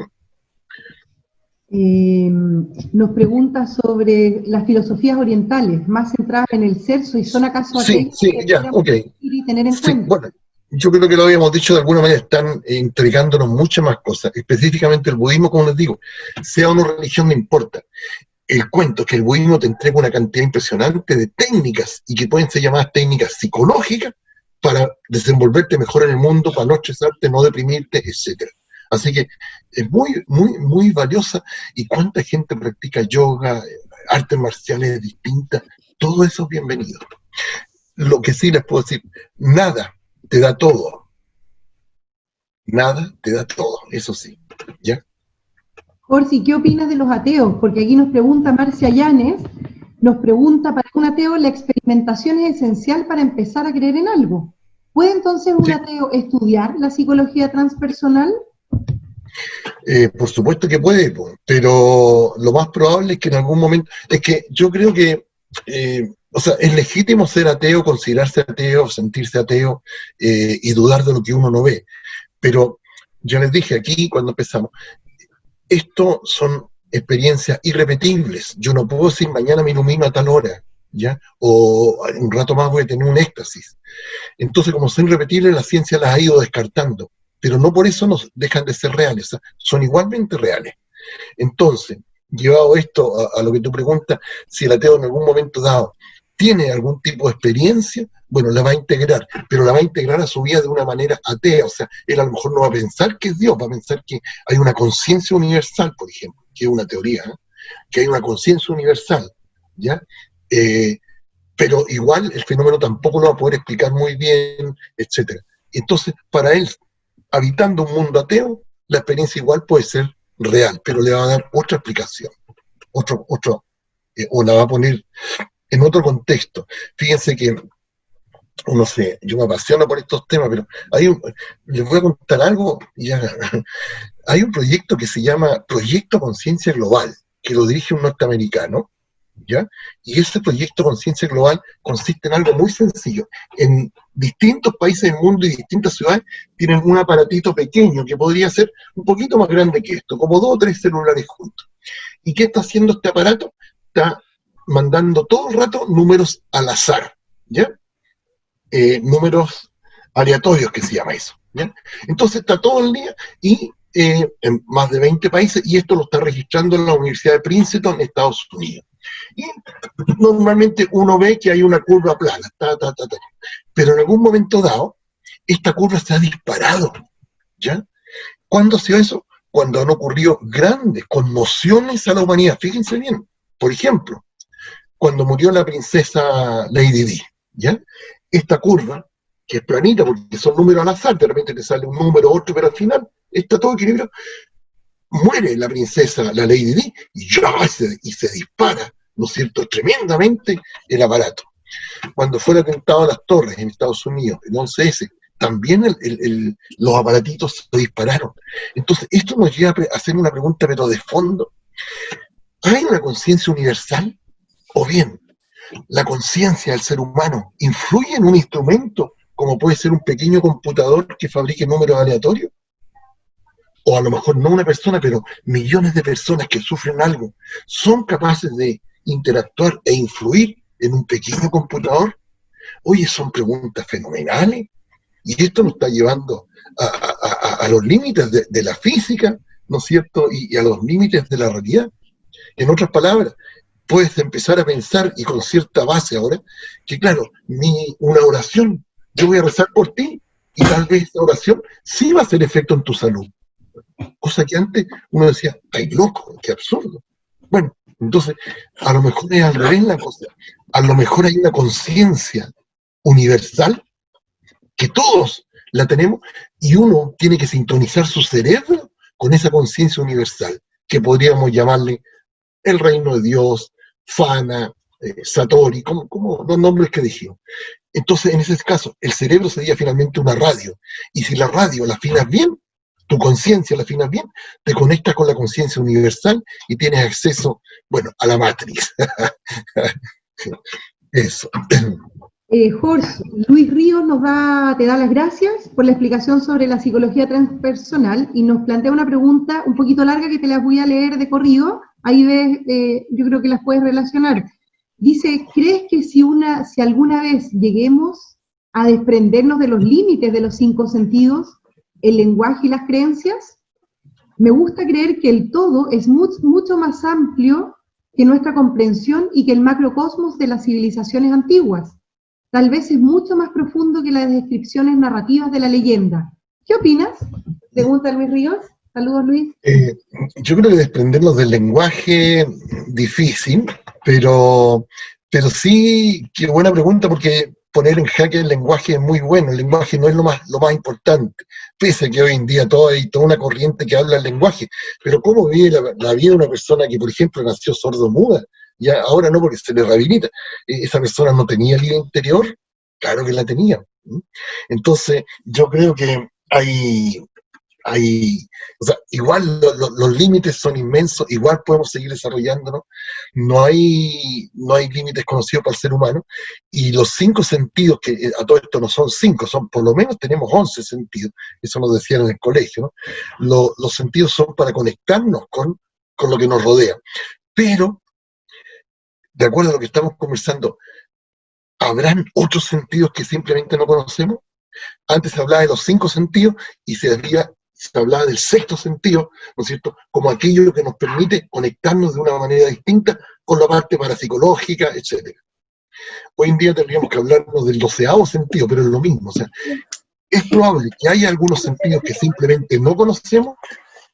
Nos pregunta sobre las filosofías orientales, más centradas en el ser, ¿y son acaso Sí, aquellas sí, que ya, ok. y tener en Sí, cuenta? bueno, yo creo que lo habíamos dicho de alguna manera, están entregándonos muchas más cosas, específicamente el budismo, como les digo, sea una religión no importa. El cuento es que el budismo te entrega una cantidad impresionante de técnicas y que pueden ser llamadas técnicas psicológicas para desenvolverte mejor en el mundo, para no estresarte, no deprimirte, etc. Así que es muy, muy, muy valiosa. ¿Y cuánta gente practica yoga, artes marciales distintas? Todo eso es bienvenido. Lo que sí les puedo decir, nada te da todo. Nada te da todo, eso sí. ¿Ya? Jorge, ¿qué opinas de los ateos? Porque aquí nos pregunta Marcia Llanes, nos pregunta, para un ateo la experimentación es esencial para empezar a creer en algo. ¿Puede entonces un Sí. ateo estudiar la psicología transpersonal? Por supuesto que puede, pero lo más probable es que en algún momento, es que yo creo que, o sea, es legítimo ser ateo, considerarse ateo, sentirse ateo y dudar de lo que uno no ve, pero yo les dije aquí cuando empezamos, esto son experiencias irrepetibles. Yo no puedo decir mañana me ilumino a tal hora, ¿ya? O un rato más voy a tener un éxtasis. Entonces, como son irrepetibles, la ciencia las ha ido descartando, pero no por eso nos dejan de ser reales, son igualmente reales. Entonces, llevado esto a lo que tú preguntas, si el ateo en algún momento dado tiene algún tipo de experiencia, bueno, la va a integrar, pero la va a integrar a su vida de una manera atea, o sea, él a lo mejor no va a pensar que es Dios, va a pensar que hay una conciencia universal, por ejemplo, que es una teoría, ¿eh? Que hay una conciencia universal, ¿ya? Pero igual el fenómeno tampoco lo va a poder explicar muy bien, etc. Entonces, para él, habitando un mundo ateo, la experiencia igual puede ser real, pero le va a dar otra explicación, o la va a poner en otro contexto. Fíjense que, no sé, yo me apasiono por estos temas, pero les voy a contar algo, ya, hay un proyecto que se llama Proyecto Conciencia Global, que lo dirige un norteamericano, ¿ya? Y ese proyecto Conciencia Global consiste en algo muy sencillo. En distintos países del mundo y distintas ciudades tienen un aparatito pequeño que podría ser un poquito más grande que esto, como 2 o 3 celulares juntos. ¿Y qué está haciendo este aparato? Está mandando todo el rato números al azar, ¿ya? Números aleatorios, que se llama eso, ¿ya? Entonces está todo el día y en más de 20 países, y esto lo está registrando en la Universidad de Princeton, en Estados Unidos. Y normalmente uno ve que hay una curva plana, pero en algún momento dado, esta curva se ha disparado, ¿ya? ¿Cuándo se dio eso? Cuando han ocurrido grandes conmociones a la humanidad. Fíjense bien, por ejemplo, cuando murió la princesa Lady Di, ¿ya? Esta curva, que es planita porque son números al azar, de repente te sale un número, otro, pero al final está todo equilibrado. Muere la princesa, la Lady Di, y se dispara, ¿no es cierto?, tremendamente el aparato. Cuando fue el atentado a las torres en Estados Unidos, el 11S, también los aparatitos se dispararon. Entonces, esto nos lleva a hacer una pregunta, pero de fondo. ¿Hay una conciencia universal? ¿O bien la conciencia del ser humano influye en un instrumento como puede ser un pequeño computador que fabrique números aleatorios? O a lo mejor no una persona, pero millones de personas que sufren algo, son capaces de interactuar e influir en un pequeño computador. Oye, son preguntas fenomenales, y esto nos está llevando a los límites de la física, ¿no es cierto?, y a los límites de la realidad. En otras palabras, puedes empezar a pensar, y con cierta base ahora, que claro, una oración, yo voy a rezar por ti, y tal vez esa oración sí va a hacer efecto en tu salud. Cosa que antes uno decía, ¡ay, loco! ¡Qué absurdo! Bueno, entonces, a lo mejor es al revés la cosa. A lo mejor hay una conciencia universal que todos la tenemos y uno tiene que sintonizar su cerebro con esa conciencia universal, que podríamos llamarle el reino de Dios, Fana, Satori, como los nombres que dijimos. Entonces, en ese caso, el cerebro sería finalmente una radio, y si la radio la afinas bien, tu conciencia la afinas bien, te conectas con la conciencia universal y tienes acceso, bueno, a la Matrix. Eso. Jorge, Luis Ríos te da las gracias por la explicación sobre la psicología transpersonal y nos plantea una pregunta un poquito larga que te las voy a leer de corrido. Ahí ves, yo creo que las puedes relacionar. Dice, ¿crees que si alguna vez lleguemos a desprendernos de los límites de los 5 sentidos, el lenguaje y las creencias? Me gusta creer que el todo es mucho más amplio que nuestra comprensión y que el macrocosmos de las civilizaciones antiguas. Tal vez es mucho más profundo que las descripciones narrativas de la leyenda. ¿Qué opinas? Pregunta Luis Ríos. Saludos, Luis. Yo creo que desprendernos del lenguaje, difícil, pero sí, qué buena pregunta, porque poner en jaque el lenguaje es muy bueno. El lenguaje no es lo más importante, pese a que hoy en día hay toda una corriente que habla el lenguaje. Pero ¿cómo vive la vida de una persona que, por ejemplo, nació sordo-muda? Ya ahora no, porque se le rehabilita. Esa persona no tenía vida interior, claro que la tenía. Entonces, yo creo que o sea, igual los límites son inmensos, igual podemos seguir desarrollándonos, no hay límites conocidos para el ser humano, y los 5 sentidos, que a todo esto no son 5, son por lo menos tenemos 11 sentidos, eso nos decían en el colegio, ¿no? Los sentidos son para conectarnos con lo que nos rodea, pero, de acuerdo a lo que estamos conversando, ¿habrán otros sentidos que simplemente no conocemos? Antes se hablaba de los 5 sentidos y se hablaba del 6º sentido, ¿no es cierto?, como aquello que nos permite conectarnos de una manera distinta con la parte parapsicológica, etc. Hoy en día tendríamos que hablarnos del 12º sentido, pero es lo mismo. O sea, es probable que haya algunos sentidos que simplemente no conocemos,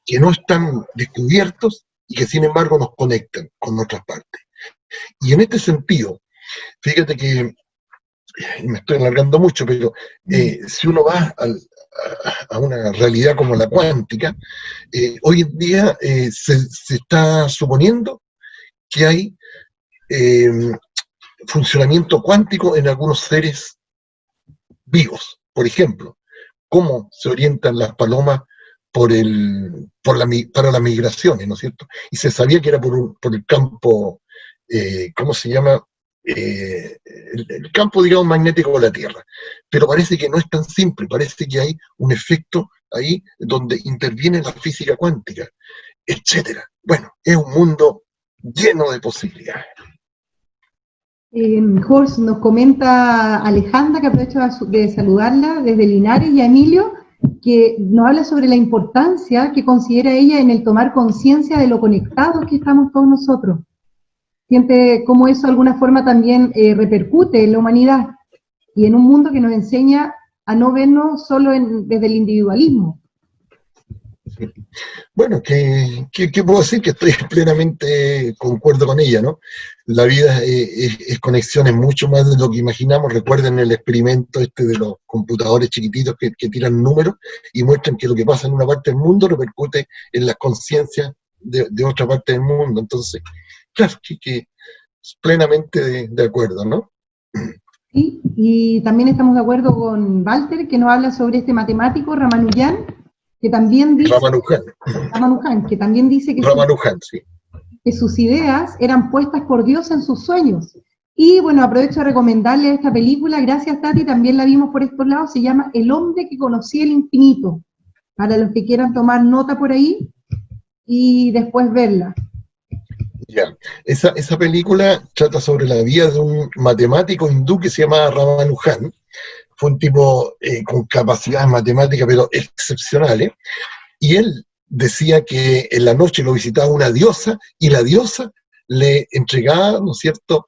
que no están descubiertos y que sin embargo nos conectan con otras partes. Y en este sentido, fíjate que, me estoy alargando mucho, pero si uno va a una realidad como la cuántica, hoy en día se está suponiendo que hay funcionamiento cuántico en algunos seres vivos. Por ejemplo, cómo se orientan las palomas para las migraciones, ¿no es cierto? Y se sabía que era por el campo, ¿cómo se llama? El campo, digamos, magnético de la Tierra. Pero parece que no es tan simple, parece que hay un efecto ahí donde interviene la física cuántica, etcétera. Bueno, es un mundo lleno de posibilidades. Jorge, nos comenta Alejandra, que aprovecho de saludarla desde Linares, y a Emilio, que nos habla sobre la importancia que considera ella en el tomar conciencia de lo conectados que estamos todos nosotros. Siente cómo eso de alguna forma también repercute en la humanidad y en un mundo que nos enseña a no vernos solo desde el individualismo. Bueno, ¿qué puedo decir? Que estoy plenamente concuerdo con ella, ¿no? La vida es conexiones mucho más de lo que imaginamos. Recuerden el experimento de los computadores chiquititos que tiran números y muestran que lo que pasa en una parte del mundo repercute en las conciencias de otra parte del mundo. Entonces, claro, que plenamente de acuerdo, ¿no? Sí, y también estamos de acuerdo con Walter, que nos habla sobre este matemático, Ramanujan, que también dice... Ramanujan, que también dice que sus ideas eran puestas por Dios en sus sueños. Y bueno, aprovecho a recomendarle esta película, gracias Tati, también la vimos por estos lados, se llama El hombre que conocía el infinito, para los que quieran tomar nota por ahí y después verla. Ya, esa película trata sobre la vida de un matemático hindú que se llama Ramanujan. Fue un tipo con capacidades matemáticas pero excepcionales, y él decía que en la noche lo visitaba una diosa, y la diosa le entregaba, ¿no es cierto?,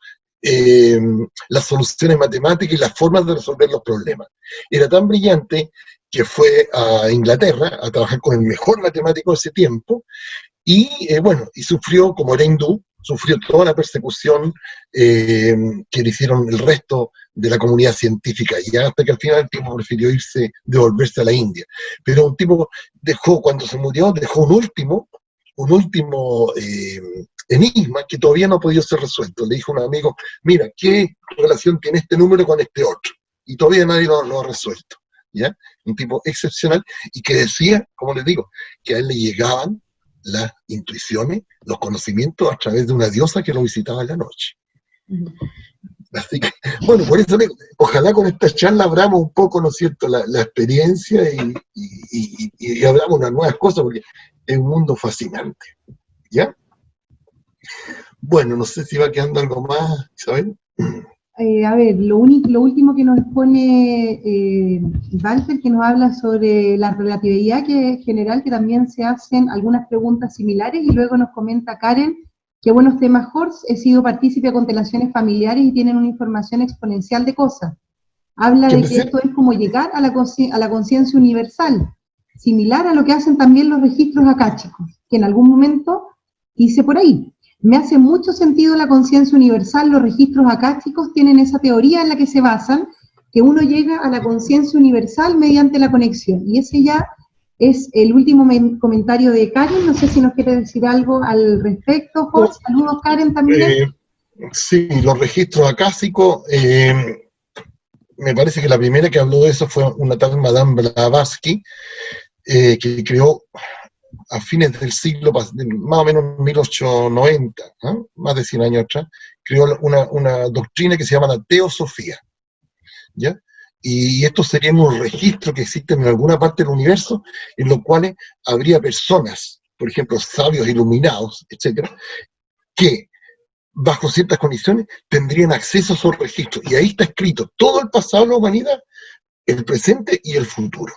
las soluciones matemáticas y las formas de resolver los problemas. Era tan brillante que fue a Inglaterra a trabajar con el mejor matemático de ese tiempo, y bueno, y sufrió, como era hindú, sufrió toda la persecución que le hicieron el resto de la comunidad científica, y hasta que al final el tipo prefirió devolverse a la India. Pero un tipo cuando se murió, dejó un último enigma que todavía no ha podido ser resuelto. Le dijo a un amigo, mira, ¿qué relación tiene este número con este otro? Y todavía nadie lo ha resuelto, ¿ya? Un tipo excepcional y que decía, como les digo, que a él le llegaban las intuiciones, los conocimientos a través de una diosa que lo visitaba en la noche. Así que, bueno, por eso ojalá con esta charla abramos un poco, ¿no es cierto?, la experiencia y hablamos unas nuevas cosas, porque es un mundo fascinante, ¿ya? Bueno, no sé si va quedando algo más, Isabel. A ver, lo último que nos pone Walter, que nos habla sobre la relatividad que es general, que también se hacen algunas preguntas similares, y luego nos comenta Karen, qué buenos temas, Horst, he sido partícipe de constelaciones familiares y tienen una información exponencial de cosas. Habla de que esto es como llegar a la conciencia universal, similar a lo que hacen también los registros akáshicos, que en algún momento hice por ahí. Me hace mucho sentido la conciencia universal, los registros akáshicos tienen esa teoría en la que se basan, que uno llega a la conciencia universal mediante la conexión. Y ese ya es el último comentario de Karen, no sé si nos quiere decir algo al respecto. Jorge, saludos Karen también. Sí, los registros akáshicos, me parece que la primera que habló de eso fue una tal Madame Blavatsky, que creó a fines del siglo, más o menos 1890, ¿eh? Más de 100 años atrás, creó una doctrina que se llama la teosofía, ¿ya? Y estos serían unos registros que existen en alguna parte del universo, en los cuales habría personas, por ejemplo, sabios iluminados, etcétera, que bajo ciertas condiciones tendrían acceso a esos registros. Y ahí está escrito todo el pasado de la humanidad, el presente y el futuro.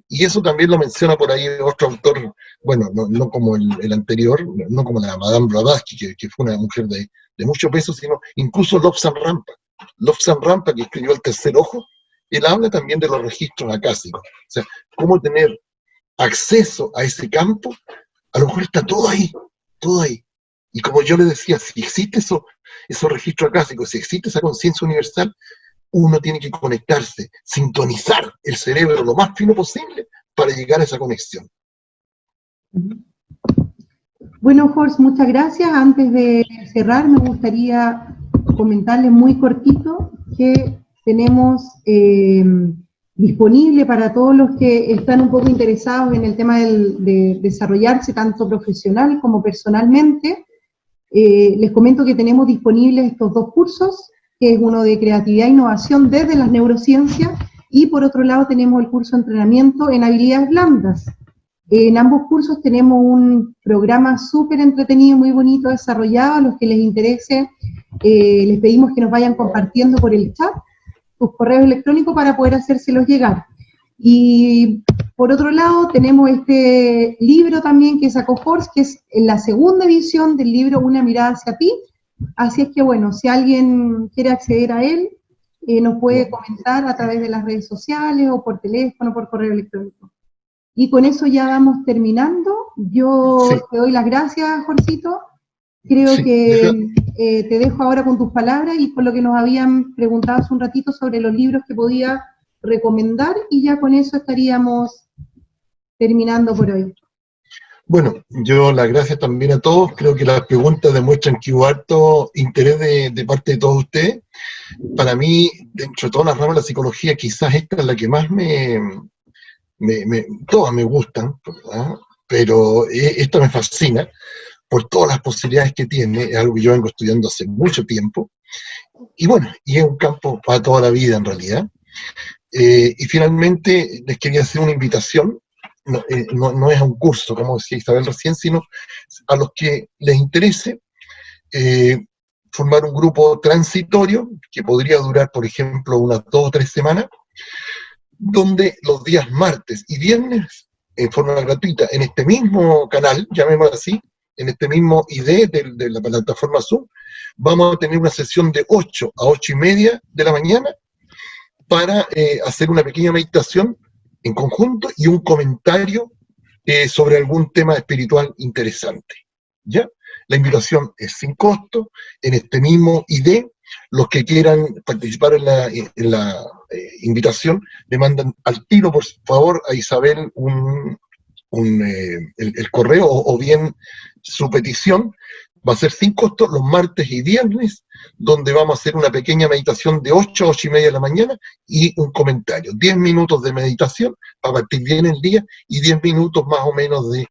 Y eso también lo menciona por ahí otro autor, bueno, no como el anterior, no como la Madame Blavatsky, que fue una mujer de mucho peso, sino incluso Lobsang Rampa. Lobsang Rampa, que escribió El tercer ojo, él habla también de los registros akáshicos. O sea, cómo tener acceso a ese campo, a lo mejor está todo ahí, todo ahí. Y como yo le decía, si existe esos registros akáshicos, si existe esa conciencia universal, uno tiene que conectarse, sintonizar el cerebro lo más fino posible para llegar a esa conexión. Bueno, Jorge, muchas gracias. Antes de cerrar, me gustaría comentarles muy cortito que tenemos disponible para todos los que están un poco interesados en el tema de desarrollarse tanto profesional como personalmente. Les comento que tenemos disponibles estos dos cursos, que es uno de creatividad e innovación desde las neurociencias, y por otro lado tenemos el curso de entrenamiento en habilidades blandas. En ambos cursos tenemos un programa súper entretenido, muy bonito, desarrollado. A los que les interese, les pedimos que nos vayan compartiendo por el chat sus correos electrónicos para poder hacérselos llegar. Y por otro lado tenemos este libro también que sacó Horst, que es la segunda edición del libro Una mirada hacia ti. Así es que bueno, si alguien quiere acceder a él, nos puede comentar a través de las redes sociales o por teléfono, por correo electrónico. Y con eso ya vamos terminando. Yo te doy las gracias, Jorgito. Creo que te dejo ahora con tus palabras y con lo que nos habían preguntado hace un ratito sobre los libros que podía recomendar, y ya con eso estaríamos terminando por hoy. Bueno, yo las gracias también a todos. Creo que las preguntas demuestran que hubo harto interés de parte de todos ustedes. Para mí, dentro de todas las ramas de la psicología, quizás esta es la que más todas me gustan, ¿verdad? Pero esta me fascina por todas las posibilidades que tiene. Es algo que yo vengo estudiando hace mucho tiempo. Y bueno, y es un campo para toda la vida en realidad. Y finalmente les quería hacer una invitación. No es un curso, como decía Isabel recién, sino a los que les interese formar un grupo transitorio que podría durar, por ejemplo, unas 2 o 3 semanas, donde los días martes y viernes, en forma gratuita, en este mismo canal, llamémoslo así, en este mismo ID de la plataforma Zoom, vamos a tener una sesión de 8 a 8 y media de la mañana para hacer una pequeña meditación en conjunto y un comentario sobre algún tema espiritual interesante. ¿Ya? La invitación es sin costo, en este mismo ID. Los que quieran participar en la invitación, le mandan al tiro, por favor, a Isabel el correo o bien su petición. Va a ser sin costo los martes y viernes, donde vamos a hacer una pequeña meditación de 8 a 8:30 de la mañana y un comentario. 10 minutos de meditación para partir bien el día y 10 minutos más o menos de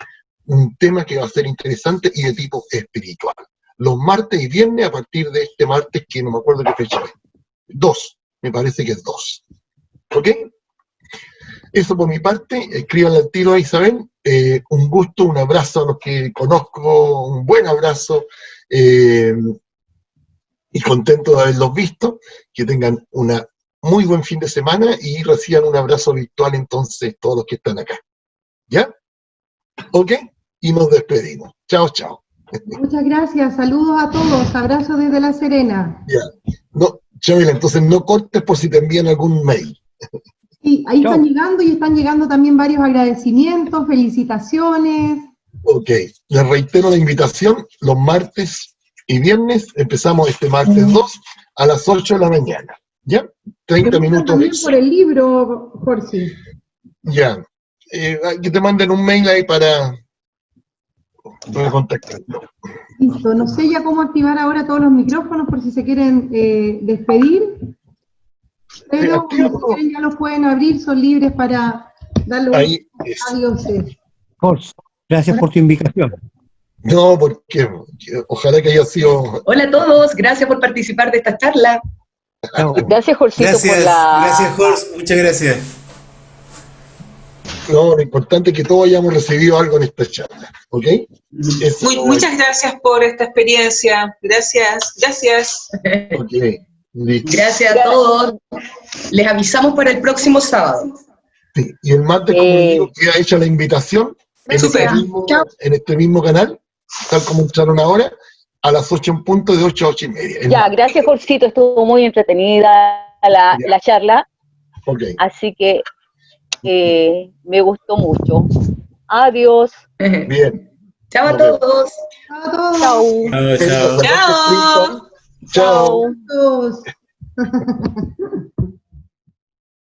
un tema que va a ser interesante y de tipo espiritual. Los martes y viernes a partir de este martes, que no me acuerdo qué fecha es. 2, me parece que es 2. ¿Ok? Eso por mi parte, escríbanle al tiro a Isabel. Un gusto, un abrazo a los que conozco, un buen abrazo y contento de haberlos visto. Que tengan un muy buen fin de semana y reciban un abrazo virtual entonces todos los que están acá. ¿Ya? ¿Ok? Y nos despedimos. Chao, chao. Muchas gracias, saludos a todos, abrazos desde La Serena. Ya. No, Chabela, entonces no cortes por si te envían algún mail. Sí, ahí Chao. están llegando y están llegando también varios agradecimientos, felicitaciones. Ok, les reitero la invitación, los martes y viernes, empezamos este martes 2 a las 8 de la mañana, ¿ya? 30 Preguntan minutos también extra. por el libro, Jorge. Ya, que te manden un mail ahí para contactarlo. Listo, no sé ya cómo activar ahora todos los micrófonos por si se quieren despedir, pero activamos. si quieren ya los pueden abrir, son libres para darle un Ahí es. adiós. Jorge, gracias por tu invitación. No, porque ojalá que haya sido... Hola a todos, gracias por participar de esta charla. Chao. Gracias, Jorgito, por Gracias, Jorge, muchas gracias. No, lo importante es que todos hayamos recibido algo en esta charla, ¿ok? Eso, Muchas gracias por esta experiencia. Gracias. ok, listo. Gracias a todos. Les avisamos para el próximo sábado. Sí, y el martes, como les digo, queda hecha la invitación Súper. en este mismo canal, tal como entraron ahora, a las 8 en punto, de 8 a 8:30. Ya, gracias, Jorgito, estuvo muy entretenida la charla, Ok. así que me gustó mucho. Adiós. Bien. Chao a Nos vemos. todos. Chao a todos. Chao. Chao, chao. Chao. Chao. Chao.